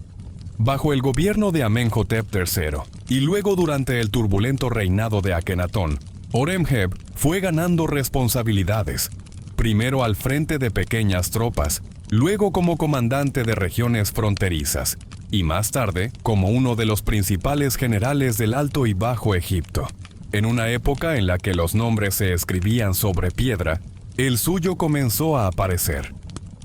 Bajo el gobierno de Amenhotep III, y luego durante el turbulento reinado de Akenatón, Horemheb fue ganando responsabilidades, primero al frente de pequeñas tropas, luego como comandante de regiones fronterizas, y más tarde como uno de los principales generales del Alto y Bajo Egipto. En una época en la que los nombres se escribían sobre piedra, el suyo comenzó a aparecer.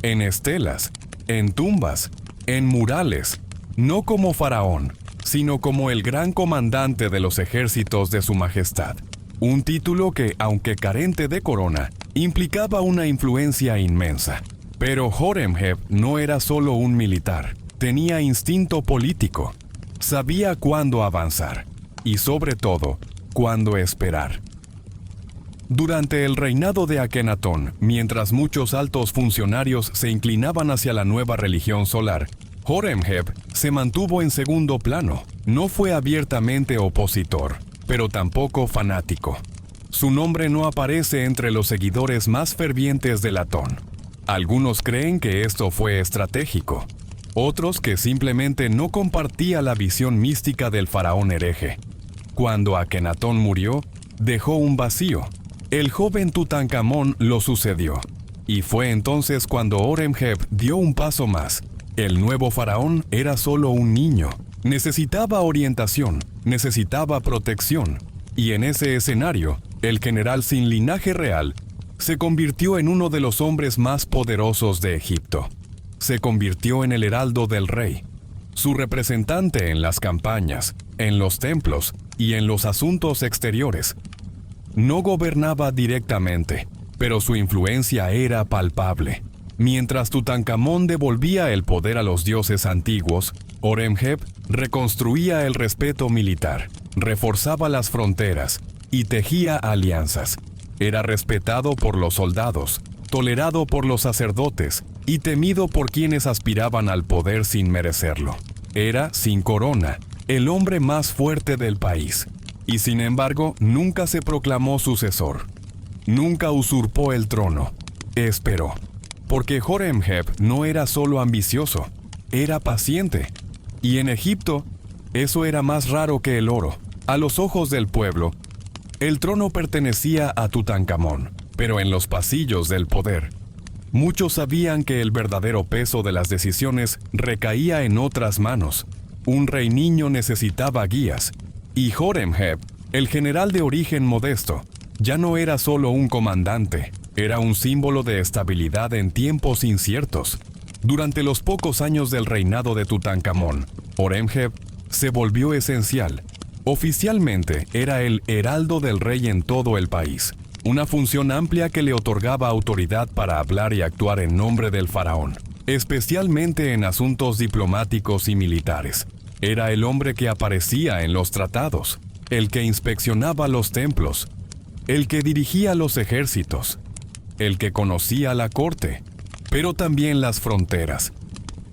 En estelas, en tumbas, en murales, no como faraón, sino como el gran comandante de los ejércitos de su majestad. Un título que, aunque carente de corona, implicaba una influencia inmensa. Pero Horemheb no era solo un militar, tenía instinto político, sabía cuándo avanzar y sobre todo, cuándo esperar. Durante el reinado de Akenatón, mientras muchos altos funcionarios se inclinaban hacia la nueva religión solar, Horemheb se mantuvo en segundo plano. No fue abiertamente opositor, pero tampoco fanático. Su nombre no aparece entre los seguidores más fervientes de Atón. Algunos creen que esto fue estratégico, otros que simplemente no compartía la visión mística del faraón hereje. Cuando Akenatón murió, dejó un vacío. El joven Tutankamón lo sucedió, y fue entonces cuando Horemheb dio un paso más. El nuevo faraón era solo un niño. Necesitaba orientación, necesitaba protección, y en ese escenario, el general sin linaje real se convirtió en uno de los hombres más poderosos de Egipto. Se convirtió en el heraldo del rey, su representante en las campañas, en los templos y en los asuntos exteriores. No gobernaba directamente, pero su influencia era palpable. Mientras Tutankamón devolvía el poder a los dioses antiguos, Horemheb reconstruía el respeto militar, reforzaba las fronteras y tejía alianzas. Era respetado por los soldados, tolerado por los sacerdotes y temido por quienes aspiraban al poder sin merecerlo. Era, sin corona, el hombre más fuerte del país. Y sin embargo, nunca se proclamó sucesor. Nunca usurpó el trono. Esperó. Porque Horemheb no era solo ambicioso, era paciente. Y en Egipto, eso era más raro que el oro. A los ojos del pueblo, el trono pertenecía a Tutankamón, pero en los pasillos del poder, muchos sabían que el verdadero peso de las decisiones recaía en otras manos. Un rey niño necesitaba guías, y Horemheb, el general de origen modesto, ya no era solo un comandante, era un símbolo de estabilidad en tiempos inciertos. Durante los pocos años del reinado de Tutankamón, Horemheb se volvió esencial. Oficialmente era el heraldo del rey en todo el país, una función amplia que le otorgaba autoridad para hablar y actuar en nombre del faraón, especialmente en asuntos diplomáticos y militares. Era el hombre que aparecía en los tratados, el que inspeccionaba los templos, el que dirigía los ejércitos, el que conocía la corte, pero también las fronteras.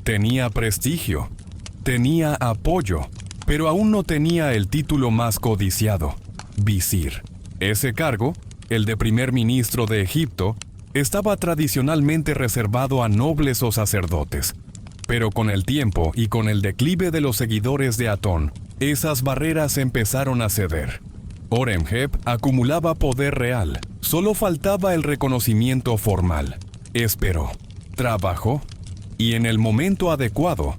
Tenía prestigio, tenía apoyo, pero aún no tenía el título más codiciado, visir. Ese cargo, el de primer ministro de Egipto, estaba tradicionalmente reservado a nobles o sacerdotes. Pero con el tiempo y con el declive de los seguidores de Atón, esas barreras empezaron a ceder. Horemheb acumulaba poder real, solo faltaba el reconocimiento formal. Esperó, trabajó, y en el momento adecuado,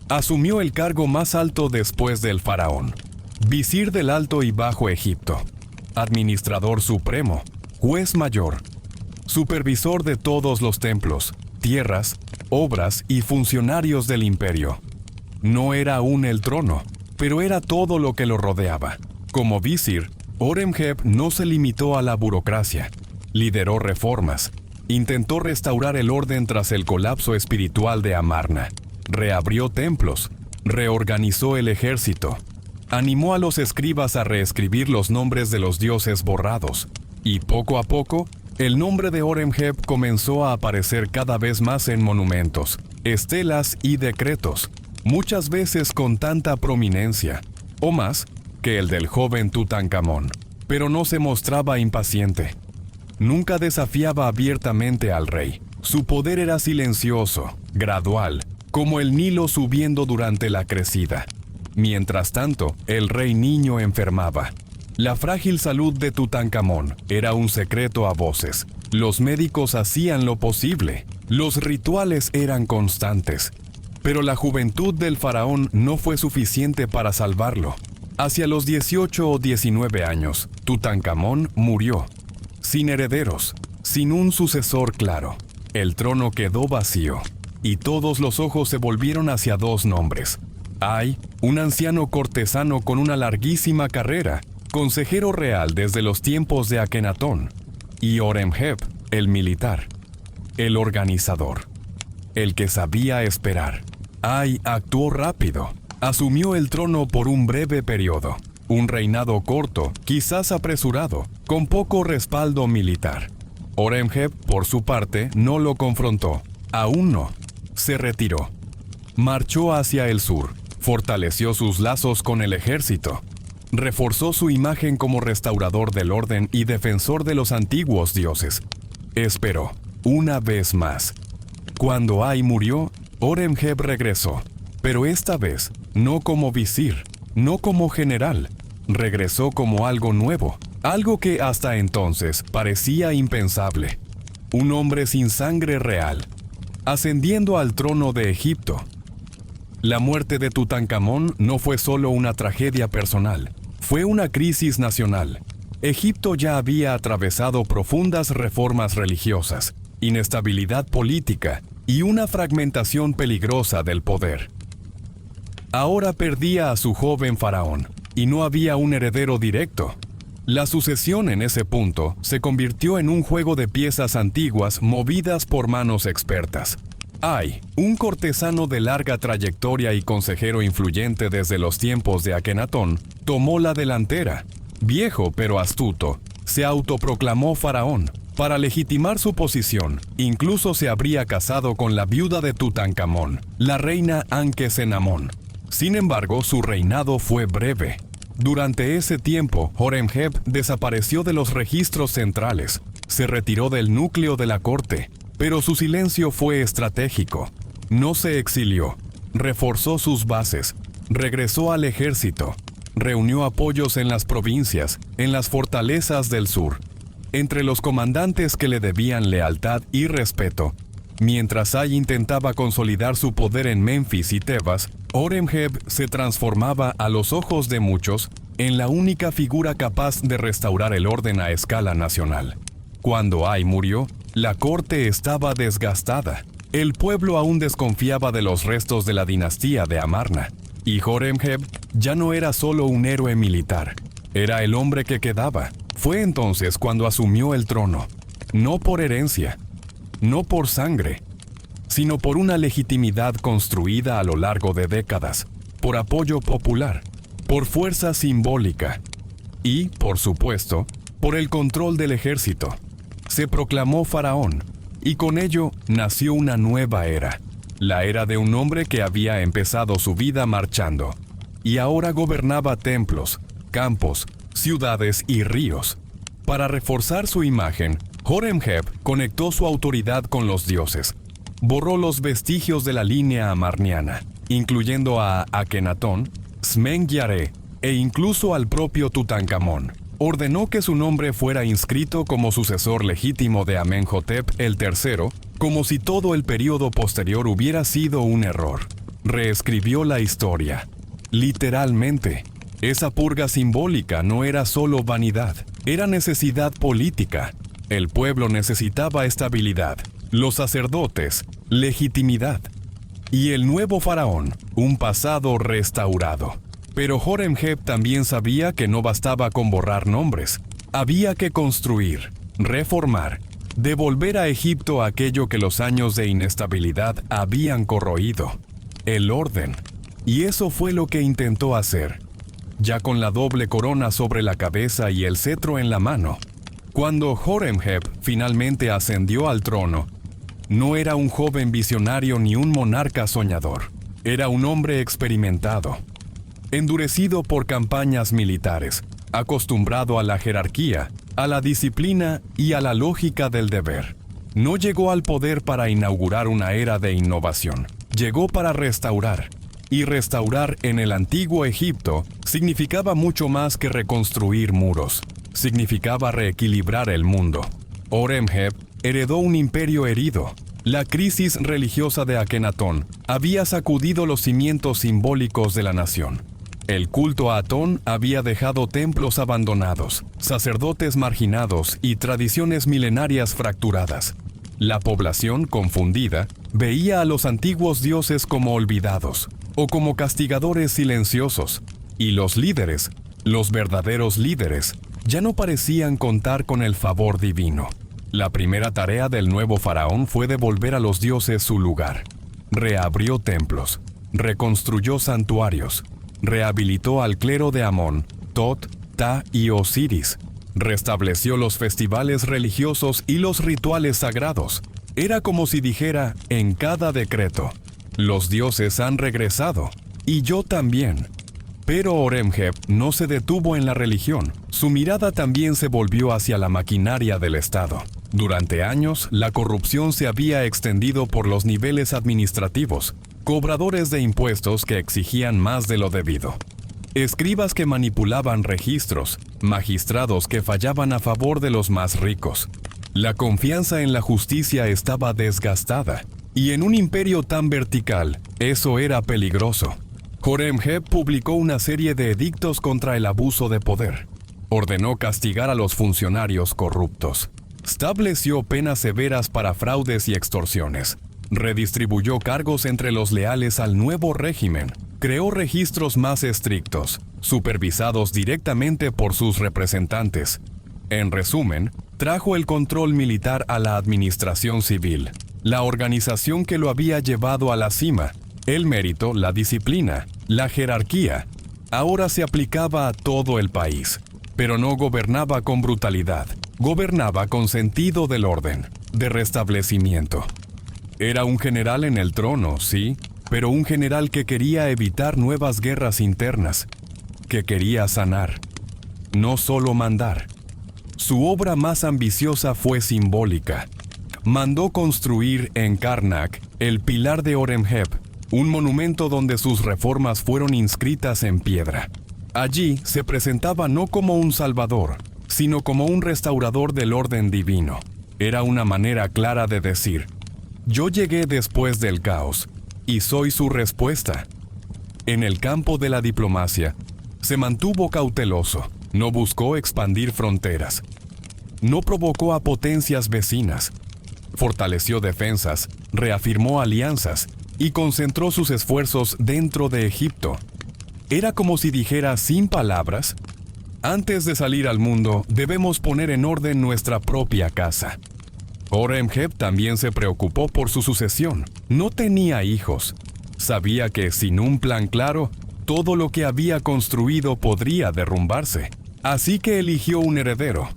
asumió el cargo más alto después del faraón, visir del Alto y Bajo Egipto, administrador supremo, juez mayor, supervisor de todos los templos, tierras, obras y funcionarios del imperio. No era aún el trono, pero era todo lo que lo rodeaba. Como visir, Horemheb no se limitó a la burocracia, lideró reformas, intentó restaurar el orden tras el colapso espiritual de Amarna, reabrió templos, reorganizó el ejército, animó a los escribas a reescribir los nombres de los dioses borrados, y poco a poco, el nombre de Horemheb comenzó a aparecer cada vez más en monumentos, estelas y decretos. muchas veces con tanta prominencia, o más, que el del joven Tutankamón, pero no se mostraba impaciente. Nunca desafiaba abiertamente al rey. Su poder era silencioso, gradual, como el Nilo subiendo durante la crecida. Mientras tanto, el rey niño enfermaba. La frágil salud de Tutankamón era un secreto a voces. Los médicos hacían lo posible. Los rituales eran constantes. Pero la juventud del faraón no fue suficiente para salvarlo. Hacia los 18 o 19 años, Tutankamón murió. Sin herederos, sin un sucesor claro. El trono quedó vacío, y todos los ojos se volvieron hacia dos nombres. Ay, un anciano cortesano con una larguísima carrera, consejero real desde los tiempos de Akenatón, y Horemheb, el militar, el organizador, el que sabía esperar. Ay actuó rápido, asumió el trono por un breve periodo, un reinado corto, quizás apresurado, con poco respaldo militar. Horemheb, por su parte, no lo confrontó, aún no, se retiró. Marchó hacia el sur, fortaleció sus lazos con el ejército, reforzó su imagen como restaurador del orden y defensor de los antiguos dioses. Esperó, una vez más. Cuando Ay murió, Horemheb regresó, pero esta vez no como visir, no como general, regresó como algo nuevo, algo que hasta entonces parecía impensable. Un hombre sin sangre real, ascendiendo al trono de Egipto. La muerte de Tutankamón no fue solo una tragedia personal, fue una crisis nacional. Egipto ya había atravesado profundas reformas religiosas, inestabilidad política y una fragmentación peligrosa del poder. Ahora perdía a su joven faraón, y no había un heredero directo. La sucesión en ese punto se convirtió en un juego de piezas antiguas movidas por manos expertas. Ay, un cortesano de larga trayectoria y consejero influyente desde los tiempos de Akenatón, tomó la delantera. Viejo pero astuto, se autoproclamó faraón. Para legitimar su posición, incluso se habría casado con la viuda de Tutankamón, la reina Ankesenamón. Sin embargo, su reinado fue breve. Durante ese tiempo, Horemheb desapareció de los registros centrales, se retiró del núcleo de la corte, pero su silencio fue estratégico. No se exilió, reforzó sus bases, regresó al ejército, reunió apoyos en las provincias, en las fortalezas del sur, entre los comandantes que le debían lealtad y respeto. Mientras Ay intentaba consolidar su poder en Memphis y Tebas, Horemheb se transformaba a los ojos de muchos en la única figura capaz de restaurar el orden a escala nacional. Cuando Ay murió, la corte estaba desgastada. El pueblo aún desconfiaba de los restos de la dinastía de Amarna, y Horemheb ya no era solo un héroe militar, era el hombre que quedaba. Fue entonces cuando asumió el trono, no por herencia, no por sangre, sino por una legitimidad construida a lo largo de décadas, por apoyo popular, por fuerza simbólica y, por supuesto, por el control del ejército. Se proclamó faraón, y con ello nació una nueva era, la era de un hombre que había empezado su vida marchando, y ahora gobernaba templos, campos, ciudades y ríos. Para reforzar su imagen, Horemheb conectó su autoridad con los dioses. Borró los vestigios de la línea amarniana, incluyendo a Akenatón, Smenkhkarê e incluso al propio Tutankamón. Ordenó que su nombre fuera inscrito como sucesor legítimo de Amenhotep el III, como si todo el periodo posterior hubiera sido un error. Reescribió la historia. Literalmente. Esa purga simbólica no era solo vanidad, era necesidad política. El pueblo necesitaba estabilidad, los sacerdotes, legitimidad. Y el nuevo faraón, un pasado restaurado. Pero Horemheb también sabía que no bastaba con borrar nombres. Había que construir, reformar, devolver a Egipto aquello que los años de inestabilidad habían corroído, el orden. Y eso fue lo que intentó hacer. Ya con la doble corona sobre la cabeza y el cetro en la mano. Cuando Horemheb finalmente ascendió al trono, no era un joven visionario ni un monarca soñador. Era un hombre experimentado, endurecido por campañas militares, acostumbrado a la jerarquía, a la disciplina y a la lógica del deber. No llegó al poder para inaugurar una era de innovación. Llegó para restaurar. Y restaurar en el antiguo Egipto significaba mucho más que reconstruir muros. Significaba reequilibrar el mundo. Horemheb heredó un imperio herido. La crisis religiosa de Akenatón había sacudido los cimientos simbólicos de la nación. El culto a Atón había dejado templos abandonados, sacerdotes marginados y tradiciones milenarias fracturadas. La población, confundida, veía a los antiguos dioses como olvidados o como castigadores silenciosos, y los líderes, los verdaderos líderes, ya no parecían contar con el favor divino. La primera tarea del nuevo faraón fue devolver a los dioses su lugar. Reabrió templos, reconstruyó santuarios, rehabilitó al clero de Amón, Tot, Ta y Osiris, restableció los festivales religiosos y los rituales sagrados. Era como si dijera en cada decreto: los dioses han regresado, y yo también. Pero Horemheb no se detuvo en la religión. Su mirada también se volvió hacia la maquinaria del Estado. Durante años, la corrupción se había extendido por los niveles administrativos, cobradores de impuestos que exigían más de lo debido, escribas que manipulaban registros, magistrados que fallaban a favor de los más ricos. La confianza en la justicia estaba desgastada, y en un imperio tan vertical, eso era peligroso. Horemheb publicó una serie de edictos contra el abuso de poder. Ordenó castigar a los funcionarios corruptos. Estableció penas severas para fraudes y extorsiones. Redistribuyó cargos entre los leales al nuevo régimen. Creó registros más estrictos, supervisados directamente por sus representantes. En resumen, trajo el control militar a la administración civil, la organización que lo había llevado a la cima. El mérito, la disciplina, la jerarquía, ahora se aplicaba a todo el país. Pero no gobernaba con brutalidad, gobernaba con sentido del orden, de restablecimiento. Era un general en el trono, sí, pero un general que quería evitar nuevas guerras internas, que quería sanar, no solo mandar. Su obra más ambiciosa fue simbólica. Mandó construir en Karnak el pilar de Horemheb, un monumento donde sus reformas fueron inscritas en piedra. Allí se presentaba no como un salvador, sino como un restaurador del orden divino. Era una manera clara de decir: yo llegué después del caos, y soy su respuesta. En el campo de la diplomacia, se mantuvo cauteloso, no buscó expandir fronteras, no provocó a potencias vecinas, fortaleció defensas, reafirmó alianzas y concentró sus esfuerzos dentro de Egipto. Era como si dijera sin palabras: antes de salir al mundo, debemos poner en orden nuestra propia casa. Horemheb también se preocupó por su sucesión. No tenía hijos. Sabía que sin un plan claro, todo lo que había construido podría derrumbarse. Así que eligió un heredero,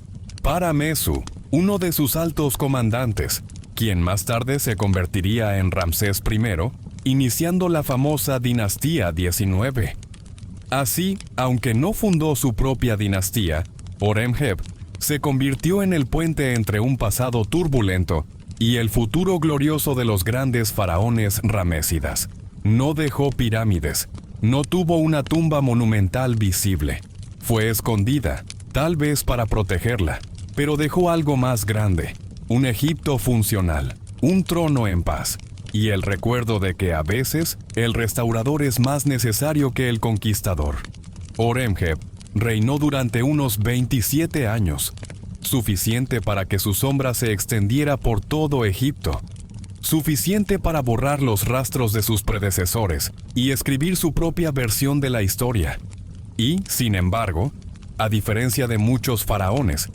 Paramesu, uno de sus altos comandantes, quien más tarde se convertiría en Ramsés I, iniciando la famosa dinastía 19. Así, aunque no fundó su propia dinastía, Horemheb se convirtió en el puente entre un pasado turbulento y el futuro glorioso de los grandes faraones ramésidas. No dejó pirámides, no tuvo una tumba monumental visible. Fue escondida, tal vez para protegerla, pero dejó algo más grande: un Egipto funcional, un trono en paz, y el recuerdo de que a veces el restaurador es más necesario que el conquistador. Horemheb reinó durante unos 27 años, suficiente para que su sombra se extendiera por todo Egipto, suficiente para borrar los rastros de sus predecesores y escribir su propia versión de la historia. Y, sin embargo, a diferencia de muchos faraones,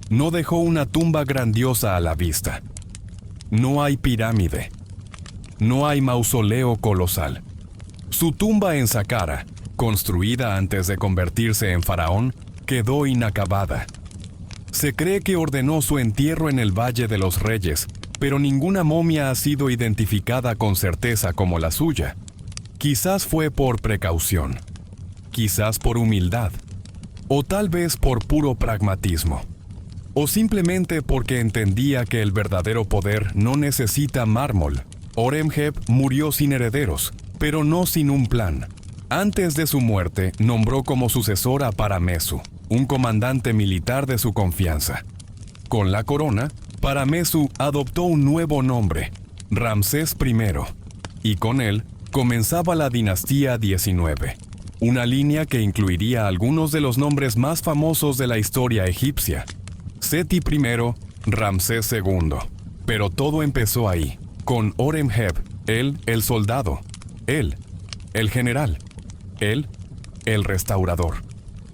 no dejó una tumba grandiosa a la vista. No hay pirámide, no hay mausoleo colosal. Su tumba en Saqqara, construida antes de convertirse en faraón, quedó inacabada. Se cree que ordenó su entierro en el Valle de los Reyes, pero ninguna momia ha sido identificada con certeza como la suya. Quizás fue por precaución, quizás por humildad, o tal vez por puro pragmatismo, o simplemente porque entendía que el verdadero poder no necesita mármol. Horemheb murió sin herederos, pero no sin un plan. Antes de su muerte, nombró como sucesor a Paramesu, un comandante militar de su confianza. Con la corona, Paramesu adoptó un nuevo nombre, Ramsés I, y con él comenzaba la dinastía 19, una línea que incluiría algunos de los nombres más famosos de la historia egipcia. Seti I, Ramsés II. Pero todo empezó ahí, con Horemheb, él el soldado, él el general, él el restaurador.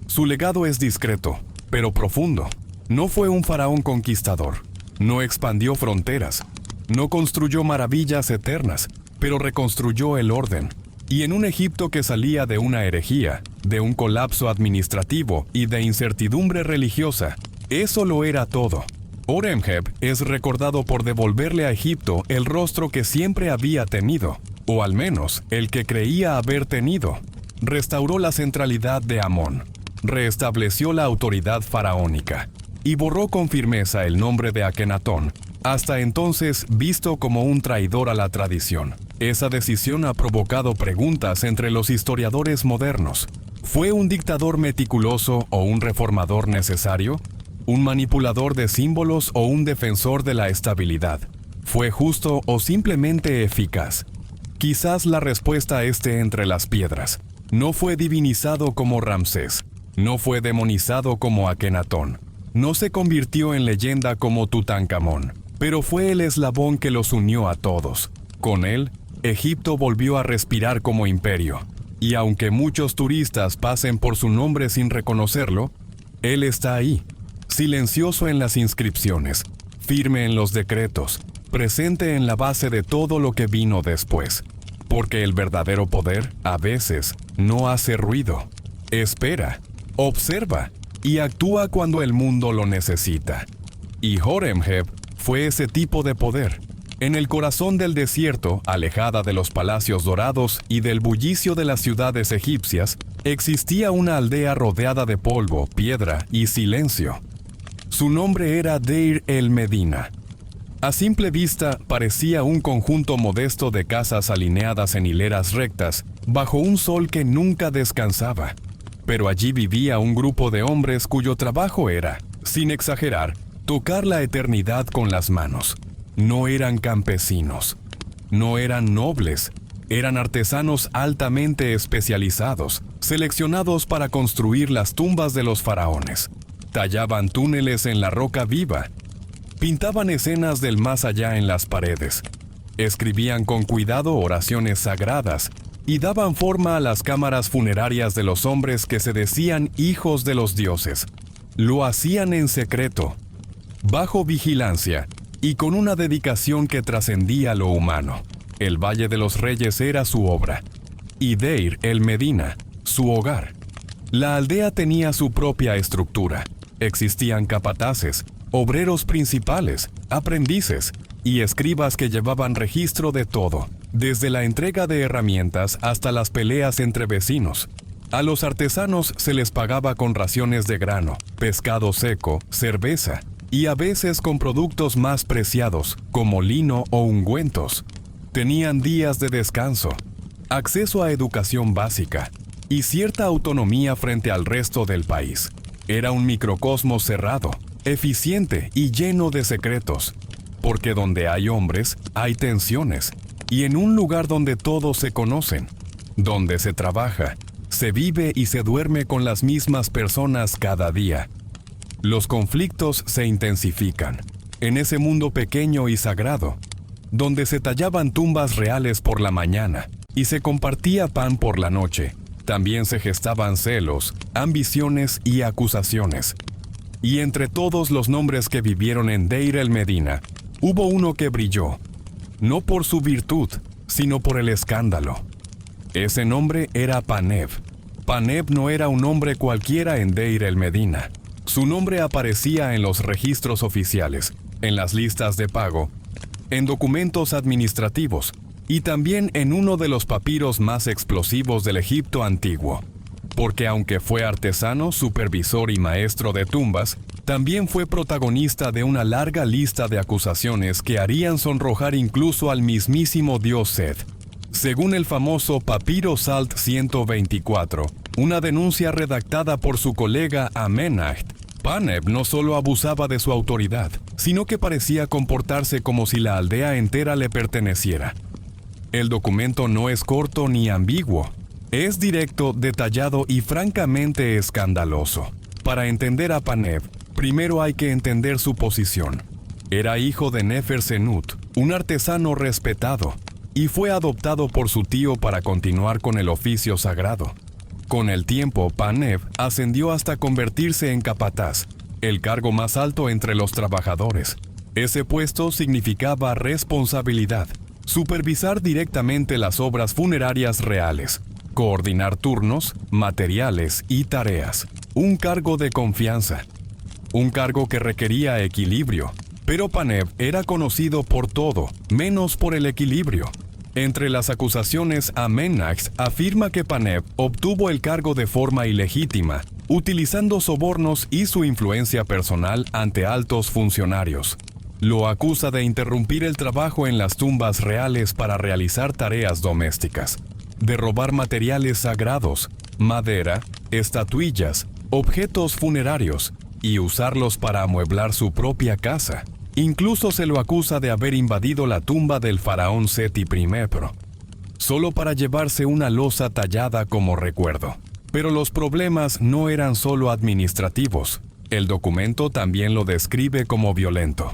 Su legado es discreto, pero profundo. No fue un faraón conquistador, no expandió fronteras, no construyó maravillas eternas, pero reconstruyó el orden. Y en un Egipto que salía de una herejía, de un colapso administrativo y de incertidumbre religiosa, eso lo era todo. Horemheb es recordado por devolverle a Egipto el rostro que siempre había tenido, o al menos el que creía haber tenido. Restauró la centralidad de Amón, restableció la autoridad faraónica y borró con firmeza el nombre de Akenatón, hasta entonces visto como un traidor a la tradición. Esa decisión ha provocado preguntas entre los historiadores modernos. ¿Fue un dictador meticuloso o un reformador necesario? ¿Un manipulador de símbolos o un defensor de la estabilidad? ¿Fue justo o simplemente eficaz? Quizás la respuesta esté entre las piedras. No fue divinizado como Ramsés, no fue demonizado como Akenatón, no se convirtió en leyenda como Tutankamón, pero fue el eslabón que los unió a todos. Con él, Egipto volvió a respirar como imperio, y aunque muchos turistas pasen por su nombre sin reconocerlo, él está ahí, silencioso en las inscripciones, firme en los decretos, presente en la base de todo lo que vino después. Porque el verdadero poder, a veces, no hace ruido. Espera, observa y actúa cuando el mundo lo necesita. Y Horemheb fue ese tipo de poder. En el corazón del desierto, alejada de los palacios dorados y del bullicio de las ciudades egipcias, existía una aldea rodeada de polvo, piedra y silencio. Su nombre era Deir el-Medina. A simple vista parecía un conjunto modesto de casas alineadas en hileras rectas, bajo un sol que nunca descansaba. Pero allí vivía un grupo de hombres cuyo trabajo era, sin exagerar, tocar la eternidad con las manos. No eran campesinos, no eran nobles, eran artesanos altamente especializados, seleccionados para construir las tumbas de los faraones. Tallaban túneles en la roca viva, pintaban escenas del más allá en las paredes, escribían con cuidado oraciones sagradas y daban forma a las cámaras funerarias de los hombres que se decían hijos de los dioses. Lo hacían en secreto, bajo vigilancia y con una dedicación que trascendía lo humano. El Valle de los Reyes era su obra, y Deir el-Medina, su hogar. La aldea tenía su propia estructura. Existían capataces, obreros principales, aprendices y escribas que llevaban registro de todo, desde la entrega de herramientas hasta las peleas entre vecinos. A los artesanos se les pagaba con raciones de grano, pescado seco, cerveza, y a veces con productos más preciados, como lino o ungüentos. Tenían días de descanso, acceso a educación básica y cierta autonomía frente al resto del país. Era un microcosmos cerrado, eficiente y lleno de secretos, porque donde hay hombres, hay tensiones, y en un lugar donde todos se conocen, donde se trabaja, se vive y se duerme con las mismas personas cada día, los conflictos se intensifican. En ese mundo pequeño y sagrado, donde se tallaban tumbas reales por la mañana y se compartía pan por la noche, también se gestaban celos, ambiciones y acusaciones. Y entre todos los nombres que vivieron en Deir el-Medina, hubo uno que brilló, no por su virtud, sino por el escándalo. Ese nombre era Paneb. Paneb no era un nombre cualquiera en Deir el-Medina. Su nombre aparecía en los registros oficiales, en las listas de pago, en documentos administrativos, y también en uno de los papiros más explosivos del Egipto antiguo, porque aunque fue artesano, supervisor y maestro de tumbas, también fue protagonista de una larga lista de acusaciones que harían sonrojar incluso al mismísimo dios Set. Según el famoso Papiro Salt 124, una denuncia redactada por su colega Amenacht, Paneb no solo abusaba de su autoridad, sino que parecía comportarse como si la aldea entera le perteneciera. El documento no es corto ni ambiguo. Es directo, detallado y francamente escandaloso. Para entender a Paneb, primero hay que entender su posición. Era hijo de Nefer-Senut, un artesano respetado, y fue adoptado por su tío para continuar con el oficio sagrado. Con el tiempo, Paneb ascendió hasta convertirse en capataz, el cargo más alto entre los trabajadores. Ese puesto significaba responsabilidad, supervisar directamente las obras funerarias reales, coordinar turnos, materiales y tareas. Un cargo de confianza. Un cargo que requería equilibrio. Pero Paneb era conocido por todo, menos por el equilibrio. Entre las acusaciones, Amenacht afirma que Paneb obtuvo el cargo de forma ilegítima, utilizando sobornos y su influencia personal ante altos funcionarios. Lo acusa de interrumpir el trabajo en las tumbas reales para realizar tareas domésticas, de robar materiales sagrados, madera, estatuillas, objetos funerarios, y usarlos para amueblar su propia casa. Incluso se lo acusa de haber invadido la tumba del faraón Seti I, solo para llevarse una losa tallada como recuerdo. Pero los problemas no eran solo administrativos. El documento también lo describe como violento.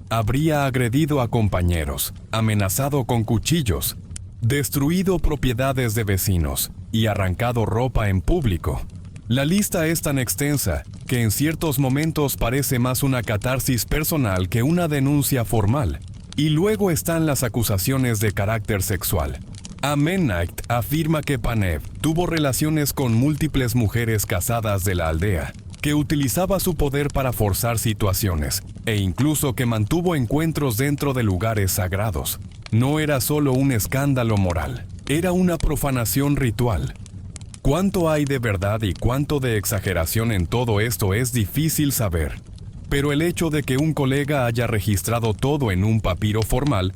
Habría agredido a compañeros, amenazado con cuchillos, destruido propiedades de vecinos y arrancado ropa en público. La lista es tan extensa que en ciertos momentos parece más una catarsis personal que una denuncia formal. Y luego están las acusaciones de carácter sexual. Amenacht afirma que Paneb tuvo relaciones con múltiples mujeres casadas de la aldea, que utilizaba su poder para forzar situaciones, e incluso que mantuvo encuentros dentro de lugares sagrados. No era solo un escándalo moral, era una profanación ritual. Cuánto hay de verdad y cuánto de exageración en todo esto es difícil saber, pero el hecho de que un colega haya registrado todo en un papiro formal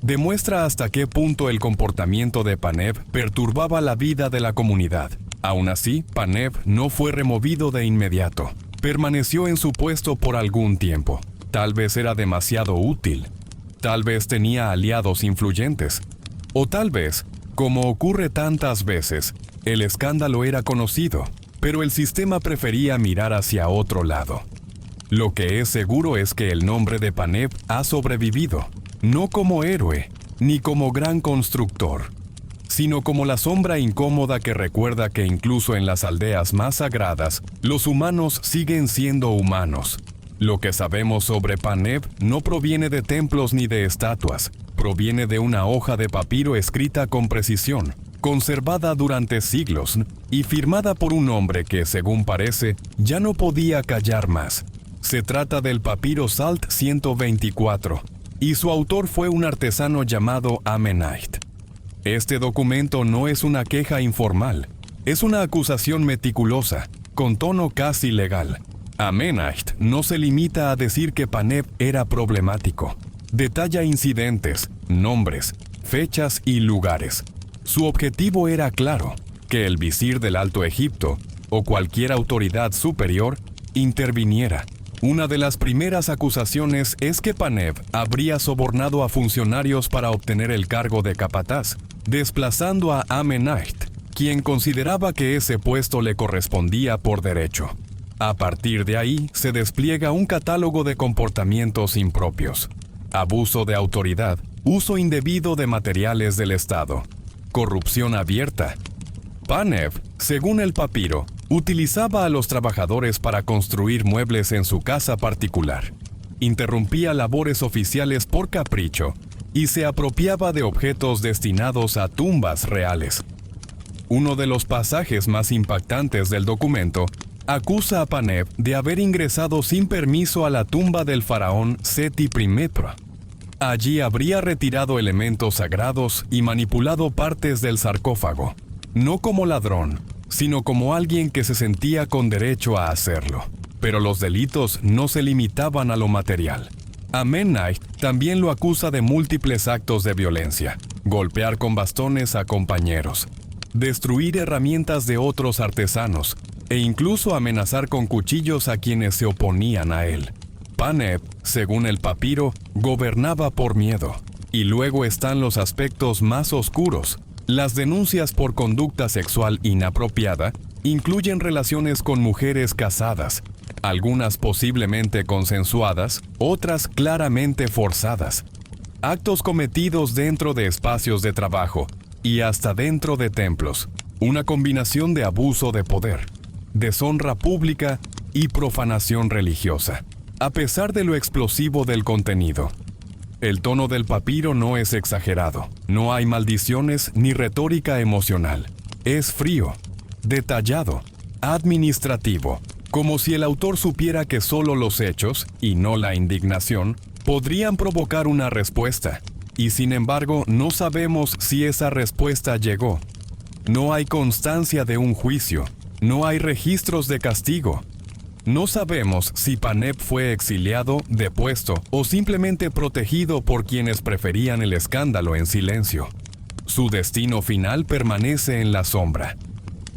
demuestra hasta qué punto el comportamiento de Paneb perturbaba la vida de la comunidad. Aún así, Paneb no fue removido de inmediato. Permaneció en su puesto por algún tiempo. Tal vez era demasiado útil. Tal vez tenía aliados influyentes. O tal vez, como ocurre tantas veces, el escándalo era conocido, pero el sistema prefería mirar hacia otro lado. Lo que es seguro es que el nombre de Paneb ha sobrevivido, no como héroe, ni como gran constructor, sino como la sombra incómoda que recuerda que incluso en las aldeas más sagradas, los humanos siguen siendo humanos. Lo que sabemos sobre Paneb no proviene de templos ni de estatuas, proviene de una hoja de papiro escrita con precisión, conservada durante siglos y firmada por un hombre que, según parece, ya no podía callar más. Se trata del Papiro Salt 124, y su autor fue un artesano llamado Amenacht. Este documento no es una queja informal, es una acusación meticulosa, con tono casi legal. Amenacht no se limita a decir que Paneb era problemático. Detalla incidentes, nombres, fechas y lugares. Su objetivo era claro, que el visir del Alto Egipto, o cualquier autoridad superior, interviniera. Una de las primeras acusaciones es que Paneb habría sobornado a funcionarios para obtener el cargo de capataz, desplazando a Amenacht, quien consideraba que ese puesto le correspondía por derecho. A partir de ahí se despliega un catálogo de comportamientos impropios: abuso de autoridad, uso indebido de materiales del Estado, corrupción abierta. Paneb, según el papiro, utilizaba a los trabajadores para construir muebles en su casa particular, interrumpía labores oficiales por capricho y se apropiaba de objetos destinados a tumbas reales. Uno de los pasajes más impactantes del documento acusa a Paneb de haber ingresado sin permiso a la tumba del faraón Seti I. Allí habría retirado elementos sagrados y manipulado partes del sarcófago, no como ladrón, sino como alguien que se sentía con derecho a hacerlo. Pero los delitos no se limitaban a lo material. Amenait también lo acusa de múltiples actos de violencia: golpear con bastones a compañeros, destruir herramientas de otros artesanos e incluso amenazar con cuchillos a quienes se oponían a él. Paneb, según el papiro, gobernaba por miedo. Y luego están los aspectos más oscuros. Las denuncias por conducta sexual inapropiada incluyen relaciones con mujeres casadas, algunas posiblemente consensuadas, otras claramente forzadas. Actos cometidos dentro de espacios de trabajo y hasta dentro de templos. Una combinación de abuso de poder, deshonra pública y profanación religiosa. A pesar de lo explosivo del contenido, el tono del papiro no es exagerado. No hay maldiciones ni retórica emocional. Es frío, detallado, administrativo, como si el autor supiera que solo los hechos, y no la indignación, podrían provocar una respuesta. Y sin embargo, no sabemos si esa respuesta llegó. No hay constancia de un juicio. No hay registros de castigo. No sabemos si Paneb fue exiliado, depuesto o simplemente protegido por quienes preferían el escándalo en silencio. Su destino final permanece en la sombra.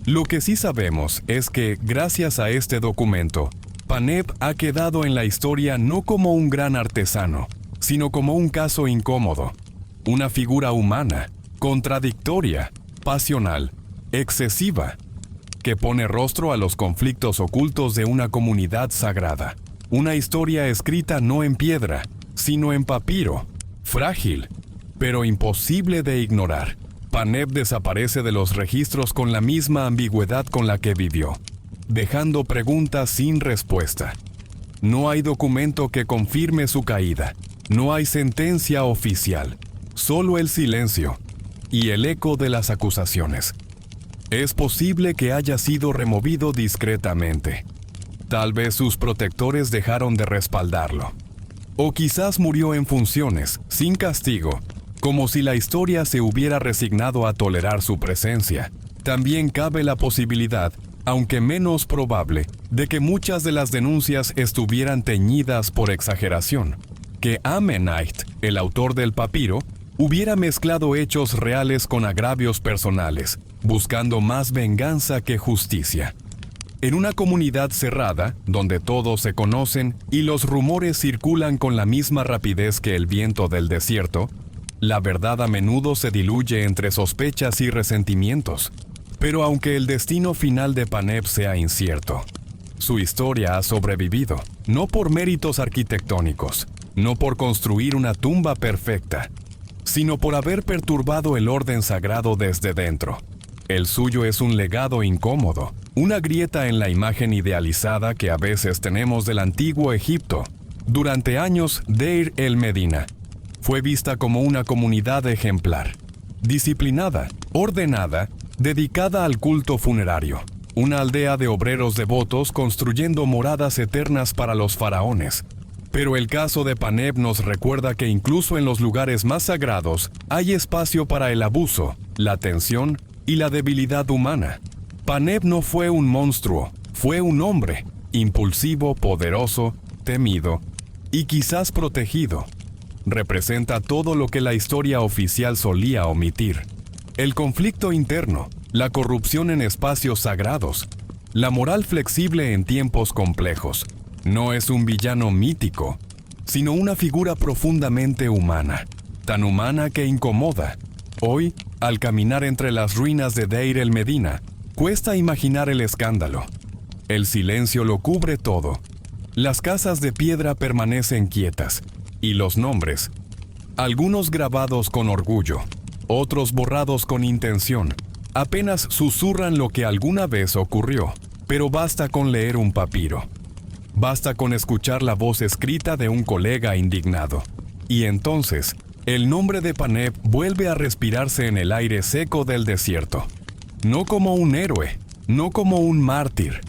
Lo que sí sabemos es que, gracias a este documento, Paneb ha quedado en la historia no como un gran artesano, sino como un caso incómodo, una figura humana, contradictoria, pasional, excesiva, que pone rostro a los conflictos ocultos de una comunidad sagrada. Una historia escrita no en piedra, sino en papiro, frágil, pero imposible de ignorar. Paneb desaparece de los registros con la misma ambigüedad con la que vivió, dejando preguntas sin respuesta. No hay documento que confirme su caída, no hay sentencia oficial, solo el silencio y el eco de las acusaciones. Es posible que haya sido removido discretamente. Tal vez sus protectores dejaron de respaldarlo. O quizás murió en funciones, sin castigo, como si la historia se hubiera resignado a tolerar su presencia. También cabe la posibilidad, aunque menos probable, de que muchas de las denuncias estuvieran teñidas por exageración. Que Amenait, el autor del papiro, hubiera mezclado hechos reales con agravios personales, buscando más venganza que justicia. En una comunidad cerrada, donde todos se conocen y los rumores circulan con la misma rapidez que el viento del desierto, la verdad a menudo se diluye entre sospechas y resentimientos. Pero aunque el destino final de Paneb sea incierto, su historia ha sobrevivido, no por méritos arquitectónicos, no por construir una tumba perfecta, sino por haber perturbado el orden sagrado desde dentro. El suyo es un legado incómodo, una grieta en la imagen idealizada que a veces tenemos del antiguo Egipto. Durante años, Deir el-Medina fue vista como una comunidad ejemplar, disciplinada, ordenada, dedicada al culto funerario. Una aldea de obreros devotos construyendo moradas eternas para los faraones. Pero el caso de Paneb nos recuerda que incluso en los lugares más sagrados hay espacio para el abuso, la tensión y la debilidad humana. Paneb no fue un monstruo, fue un hombre, impulsivo, poderoso, temido y quizás protegido. Representa todo lo que la historia oficial solía omitir. El conflicto interno, la corrupción en espacios sagrados, la moral flexible en tiempos complejos. No es un villano mítico, sino una figura profundamente humana, tan humana que incomoda. Hoy, al caminar entre las ruinas de Deir el-Medina, cuesta imaginar el escándalo. El silencio lo cubre todo. Las casas de piedra permanecen quietas, y los nombres, algunos grabados con orgullo, otros borrados con intención, apenas susurran lo que alguna vez ocurrió, pero basta con leer un papiro. Basta con escuchar la voz escrita de un colega indignado. Y entonces, el nombre de Paneb vuelve a respirarse en el aire seco del desierto. No como un héroe, no como un mártir,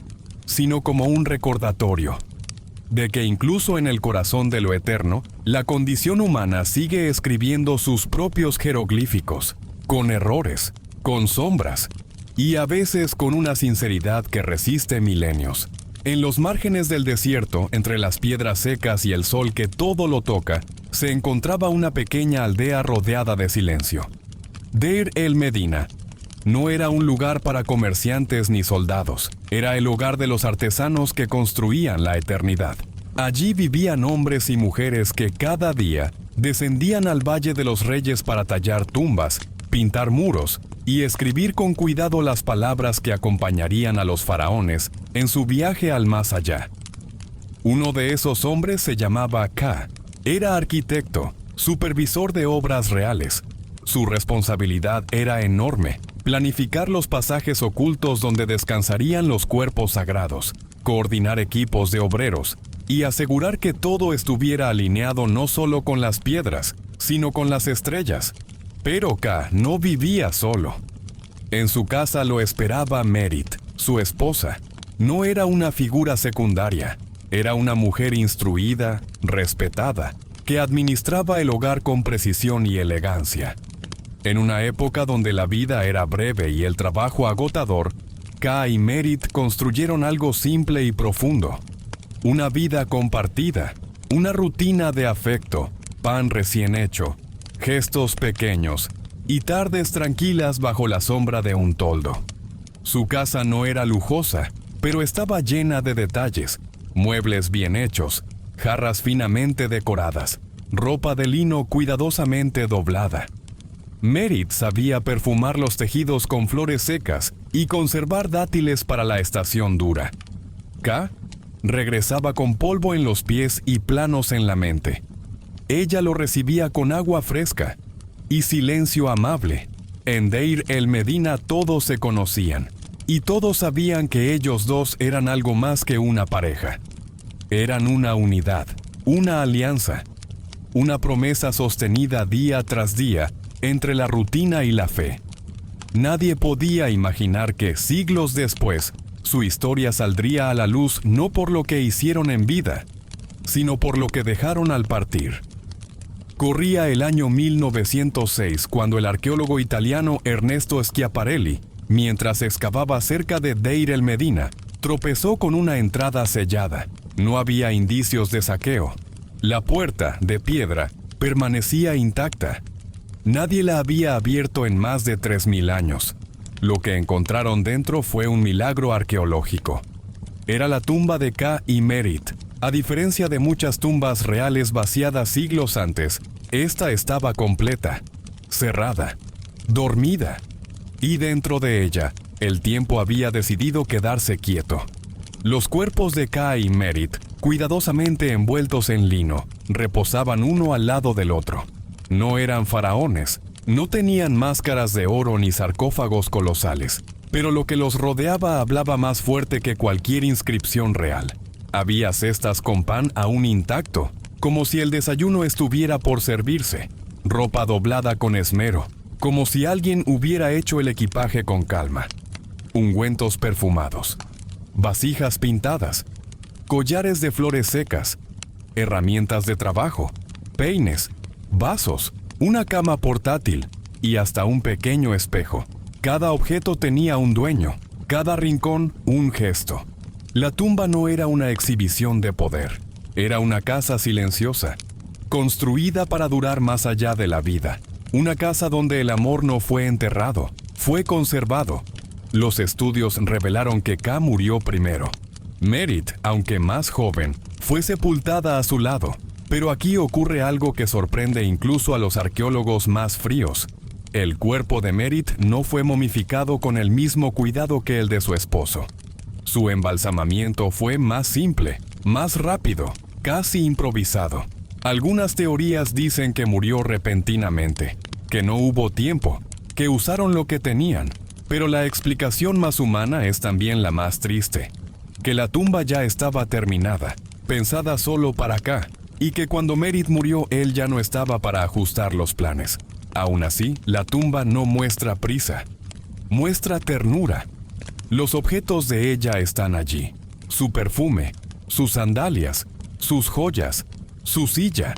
sino como un recordatorio. de que incluso en el corazón de lo eterno, la condición humana sigue escribiendo sus propios jeroglíficos, con errores, con sombras, y a veces con una sinceridad que resiste milenios. En los márgenes del desierto, entre las piedras secas y el sol que todo lo toca, se encontraba una pequeña aldea rodeada de silencio. Deir el-Medina no era un lugar para comerciantes ni soldados, era el hogar de los artesanos que construían la eternidad. Allí vivían hombres y mujeres que cada día descendían al Valle de los Reyes para tallar tumbas, pintar muros y escribir con cuidado las palabras que acompañarían a los faraones en su viaje al más allá. Uno de esos hombres se llamaba Ka. Era arquitecto, supervisor de obras reales. Su responsabilidad era enorme: planificar los pasajes ocultos donde descansarían los cuerpos sagrados, coordinar equipos de obreros y asegurar que todo estuviera alineado no solo con las piedras, sino con las estrellas. Pero Ka no vivía solo. En su casa lo esperaba Merit, su esposa. No era una figura secundaria, era una mujer instruida, respetada, que administraba el hogar con precisión y elegancia. En una época donde la vida era breve y el trabajo agotador, Ka y Merit construyeron algo simple y profundo. Una vida compartida, una rutina de afecto, pan recién hecho, gestos pequeños y tardes tranquilas bajo la sombra de un toldo. Su casa no era lujosa, pero estaba llena de detalles: muebles bien hechos, jarras finamente decoradas, ropa de lino cuidadosamente doblada. Merit sabía perfumar los tejidos con flores secas y conservar dátiles para la estación dura. Ka regresaba con polvo en los pies y planos en la mente. Ella lo recibía con agua fresca y silencio amable. En Deir el-Medina todos se conocían, y todos sabían que ellos dos eran algo más que una pareja. Eran una unidad, una alianza, una promesa sostenida día tras día entre la rutina y la fe. Nadie podía imaginar que, siglos después, su historia saldría a la luz no por lo que hicieron en vida, sino por lo que dejaron al partir. Corría el año 1906 cuando el arqueólogo italiano Ernesto Schiaparelli, mientras excavaba cerca de Deir el-Medina, tropezó con una entrada sellada. No había indicios de saqueo. La puerta, de piedra, permanecía intacta. Nadie la había abierto en más de 3000 años. Lo que encontraron dentro fue un milagro arqueológico. Era la tumba de Ka y Merit. A diferencia de muchas tumbas reales vaciadas siglos antes, esta estaba completa, cerrada, dormida. Y dentro de ella, el tiempo había decidido quedarse quieto. Los cuerpos de Ka y Merit, cuidadosamente envueltos en lino, reposaban uno al lado del otro. No eran faraones, no tenían máscaras de oro ni sarcófagos colosales, pero lo que los rodeaba hablaba más fuerte que cualquier inscripción real. Había cestas con pan aún intacto, como si el desayuno estuviera por servirse, ropa doblada con esmero, como si alguien hubiera hecho el equipaje con calma, ungüentos perfumados, vasijas pintadas, collares de flores secas, herramientas de trabajo, peines, vasos, una cama portátil y hasta un pequeño espejo. Cada objeto tenía un dueño, cada rincón un gesto. La tumba no era una exhibición de poder, era una casa silenciosa, construida para durar más allá de la vida. Una casa donde el amor no fue enterrado, fue conservado. Los estudios revelaron que Ka murió primero. Merit, aunque más joven, fue sepultada a su lado. Pero aquí ocurre algo que sorprende incluso a los arqueólogos más fríos. El cuerpo de Merit no fue momificado con el mismo cuidado que el de su esposo. Su embalsamamiento fue más simple, más rápido, casi improvisado. Algunas teorías dicen que murió repentinamente, que no hubo tiempo, que usaron lo que tenían. Pero la explicación más humana es también la más triste, que la tumba ya estaba terminada, pensada solo para Ka, y que cuando Merit murió él ya no estaba para ajustar los planes. Aún así, la tumba no muestra prisa, muestra ternura. Los objetos de ella están allí, su perfume, sus sandalias, sus joyas, su silla.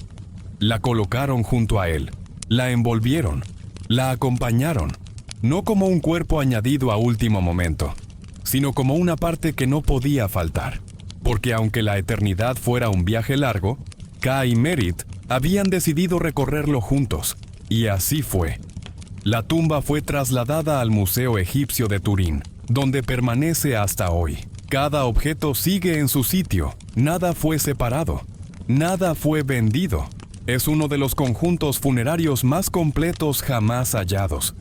La colocaron junto a él, la envolvieron, la acompañaron, no como un cuerpo añadido a último momento, sino como una parte que no podía faltar. Porque aunque la eternidad fuera un viaje largo, Kay y Merit habían decidido recorrerlo juntos, y así fue. La tumba fue trasladada al Museo Egipcio de Turín, donde permanece hasta hoy. Cada objeto sigue en su sitio, nada fue separado, nada fue vendido. Es uno de los conjuntos funerarios más completos jamás hallados.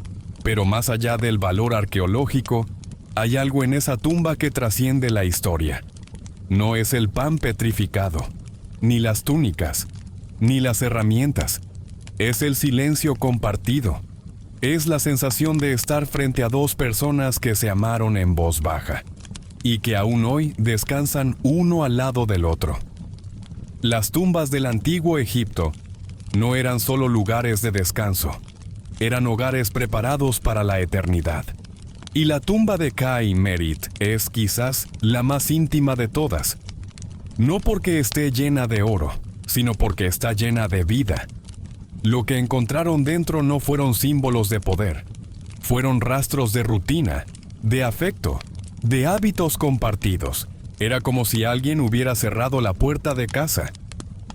Pero más allá del valor arqueológico, hay algo en esa tumba que trasciende la historia. No es el pan petrificado, ni las túnicas, ni las herramientas. Es el silencio compartido. Es la sensación de estar frente a dos personas que se amaron en voz baja y que aún hoy descansan uno al lado del otro. Las tumbas del antiguo Egipto no eran solo lugares de descanso, eran hogares preparados para la eternidad. Y la tumba de Kay y Merit es quizás la más íntima de todas, no porque esté llena de oro, sino porque está llena de vida. Lo que encontraron dentro no fueron símbolos de poder, fueron rastros de rutina, de afecto, de hábitos compartidos. Era como si alguien hubiera cerrado la puerta de casa,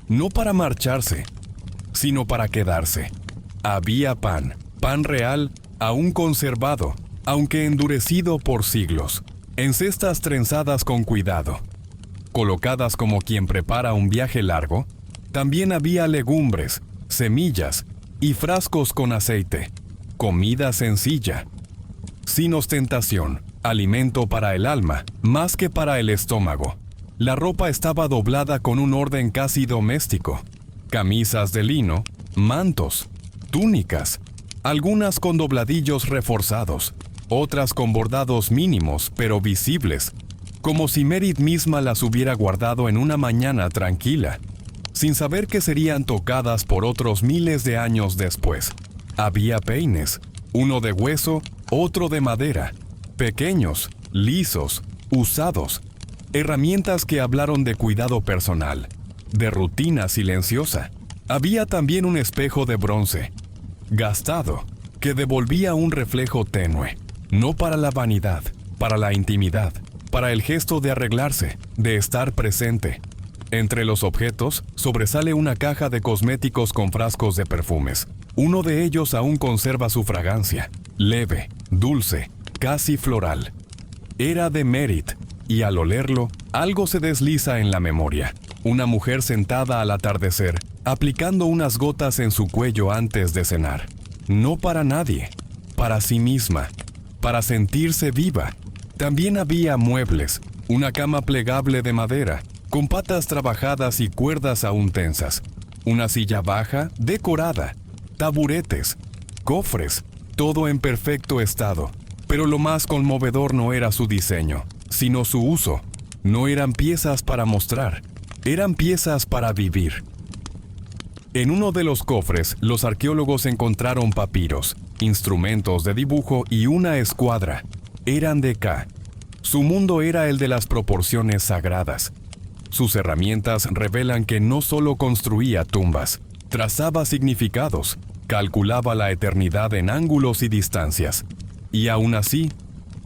no para marcharse, sino para quedarse. Había pan, pan real, aún conservado, aunque endurecido por siglos, en cestas trenzadas con cuidado. Colocadas como quien prepara un viaje largo, también había legumbres, semillas y frascos con aceite, comida sencilla, sin ostentación, alimento para el alma, más que para el estómago. La ropa estaba doblada con un orden casi doméstico, camisas de lino, mantos, túnicas, algunas con dobladillos reforzados, otras con bordados mínimos pero visibles, como si Merit misma las hubiera guardado en una mañana tranquila, sin saber que serían tocadas por otros miles de años después. Había peines, uno de hueso, otro de madera, pequeños, lisos, usados, herramientas que hablaron de cuidado personal, de rutina silenciosa. Había también un espejo de bronce, gastado, que devolvía un reflejo tenue, no para la vanidad, para la intimidad, para el gesto de arreglarse, de estar presente. Entre los objetos sobresale una caja de cosméticos con frascos de perfumes. Uno de ellos aún conserva su fragancia, leve, dulce, casi floral. Era de Merit, y al olerlo, algo se desliza en la memoria. Una mujer sentada al atardecer, aplicando unas gotas en su cuello antes de cenar. No para nadie, para sí misma, para sentirse viva. También había muebles, una cama plegable de madera, con patas trabajadas y cuerdas aún tensas, una silla baja, decorada, taburetes, cofres, todo en perfecto estado. Pero lo más conmovedor no era su diseño, sino su uso. No eran piezas para mostrar, eran piezas para vivir. En uno de los cofres, los arqueólogos encontraron papiros, instrumentos de dibujo y una escuadra. Eran de Ka. Su mundo era el de las proporciones sagradas. Sus herramientas revelan que no solo construía tumbas, trazaba significados, calculaba la eternidad en ángulos y distancias. Y aún así,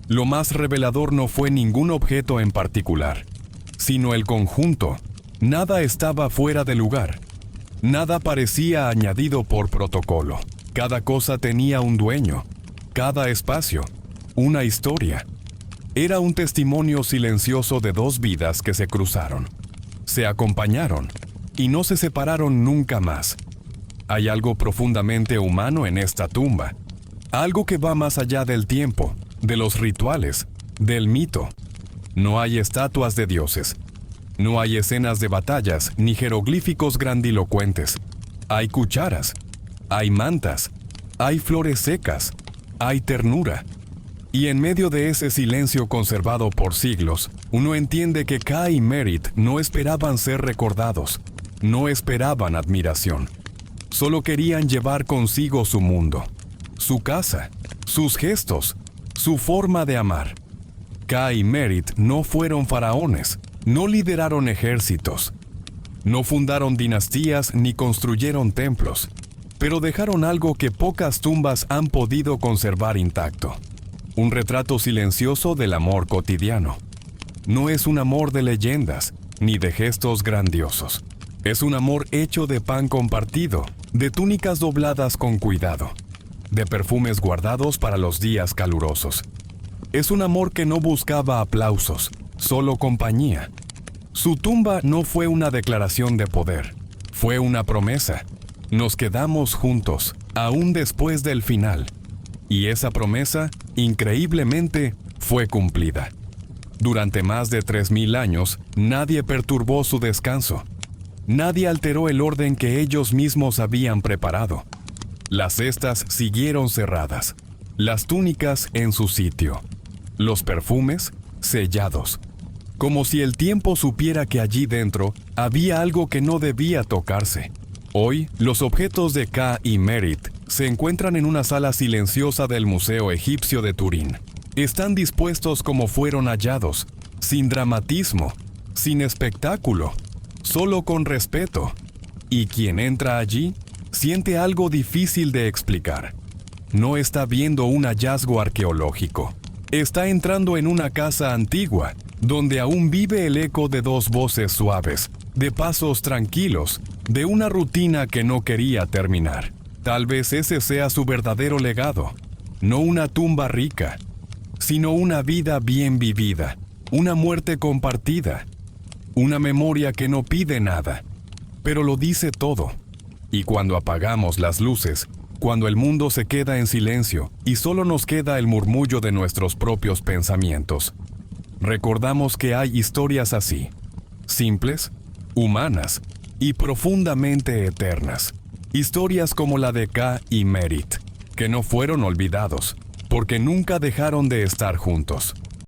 lo más revelador no fue ningún objeto en particular, sino el conjunto. Nada estaba fuera de lugar. Nada parecía añadido por protocolo. Cada cosa tenía un dueño, cada espacio, una historia. Era un testimonio silencioso de dos vidas que se cruzaron, se acompañaron y no se separaron nunca más. Hay algo profundamente humano en esta tumba, algo que va más allá del tiempo, de los rituales, del mito. No hay estatuas de dioses, no hay escenas de batallas ni jeroglíficos grandilocuentes. Hay cucharas, hay mantas, hay flores secas, hay ternura. Y en medio de ese silencio conservado por siglos, uno entiende que Kay y Merit no esperaban ser recordados, no esperaban admiración. Solo querían llevar consigo su mundo, su casa, sus gestos, su forma de amar. Kay y Merit no fueron faraones, no lideraron ejércitos. No fundaron dinastías ni construyeron templos, pero dejaron algo que pocas tumbas han podido conservar intacto. Un retrato silencioso del amor cotidiano. No es un amor de leyendas, ni de gestos grandiosos. Es un amor hecho de pan compartido, de túnicas dobladas con cuidado, de perfumes guardados para los días calurosos. Es un amor que no buscaba aplausos, solo compañía. Su tumba no fue una declaración de poder, fue una promesa. Nos quedamos juntos, aún después del final. Y esa promesa, increíblemente, fue cumplida. Durante más de 3000 años, nadie perturbó su descanso. Nadie alteró el orden que ellos mismos habían preparado. Las cestas siguieron cerradas, las túnicas en su sitio, los perfumes sellados, como si el tiempo supiera que allí dentro había algo que no debía tocarse. Hoy, los objetos de Ka y Merit se encuentran en una sala silenciosa del Museo Egipcio de Turín. Están dispuestos como fueron hallados, sin dramatismo, sin espectáculo, solo con respeto. Y quien entra allí siente algo difícil de explicar. No está viendo un hallazgo arqueológico. Está entrando en una casa antigua, donde aún vive el eco de dos voces suaves, de pasos tranquilos, de una rutina que no quería terminar. Tal vez ese sea su verdadero legado. No una tumba rica, sino una vida bien vivida, una muerte compartida, una memoria que no pide nada, pero lo dice todo. Y cuando apagamos las luces, cuando el mundo se queda en silencio y solo nos queda el murmullo de nuestros propios pensamientos, recordamos que hay historias así, simples, humanas y profundamente eternas. Historias como la de Ka y Merit, que no fueron olvidados, porque nunca dejaron de estar juntos.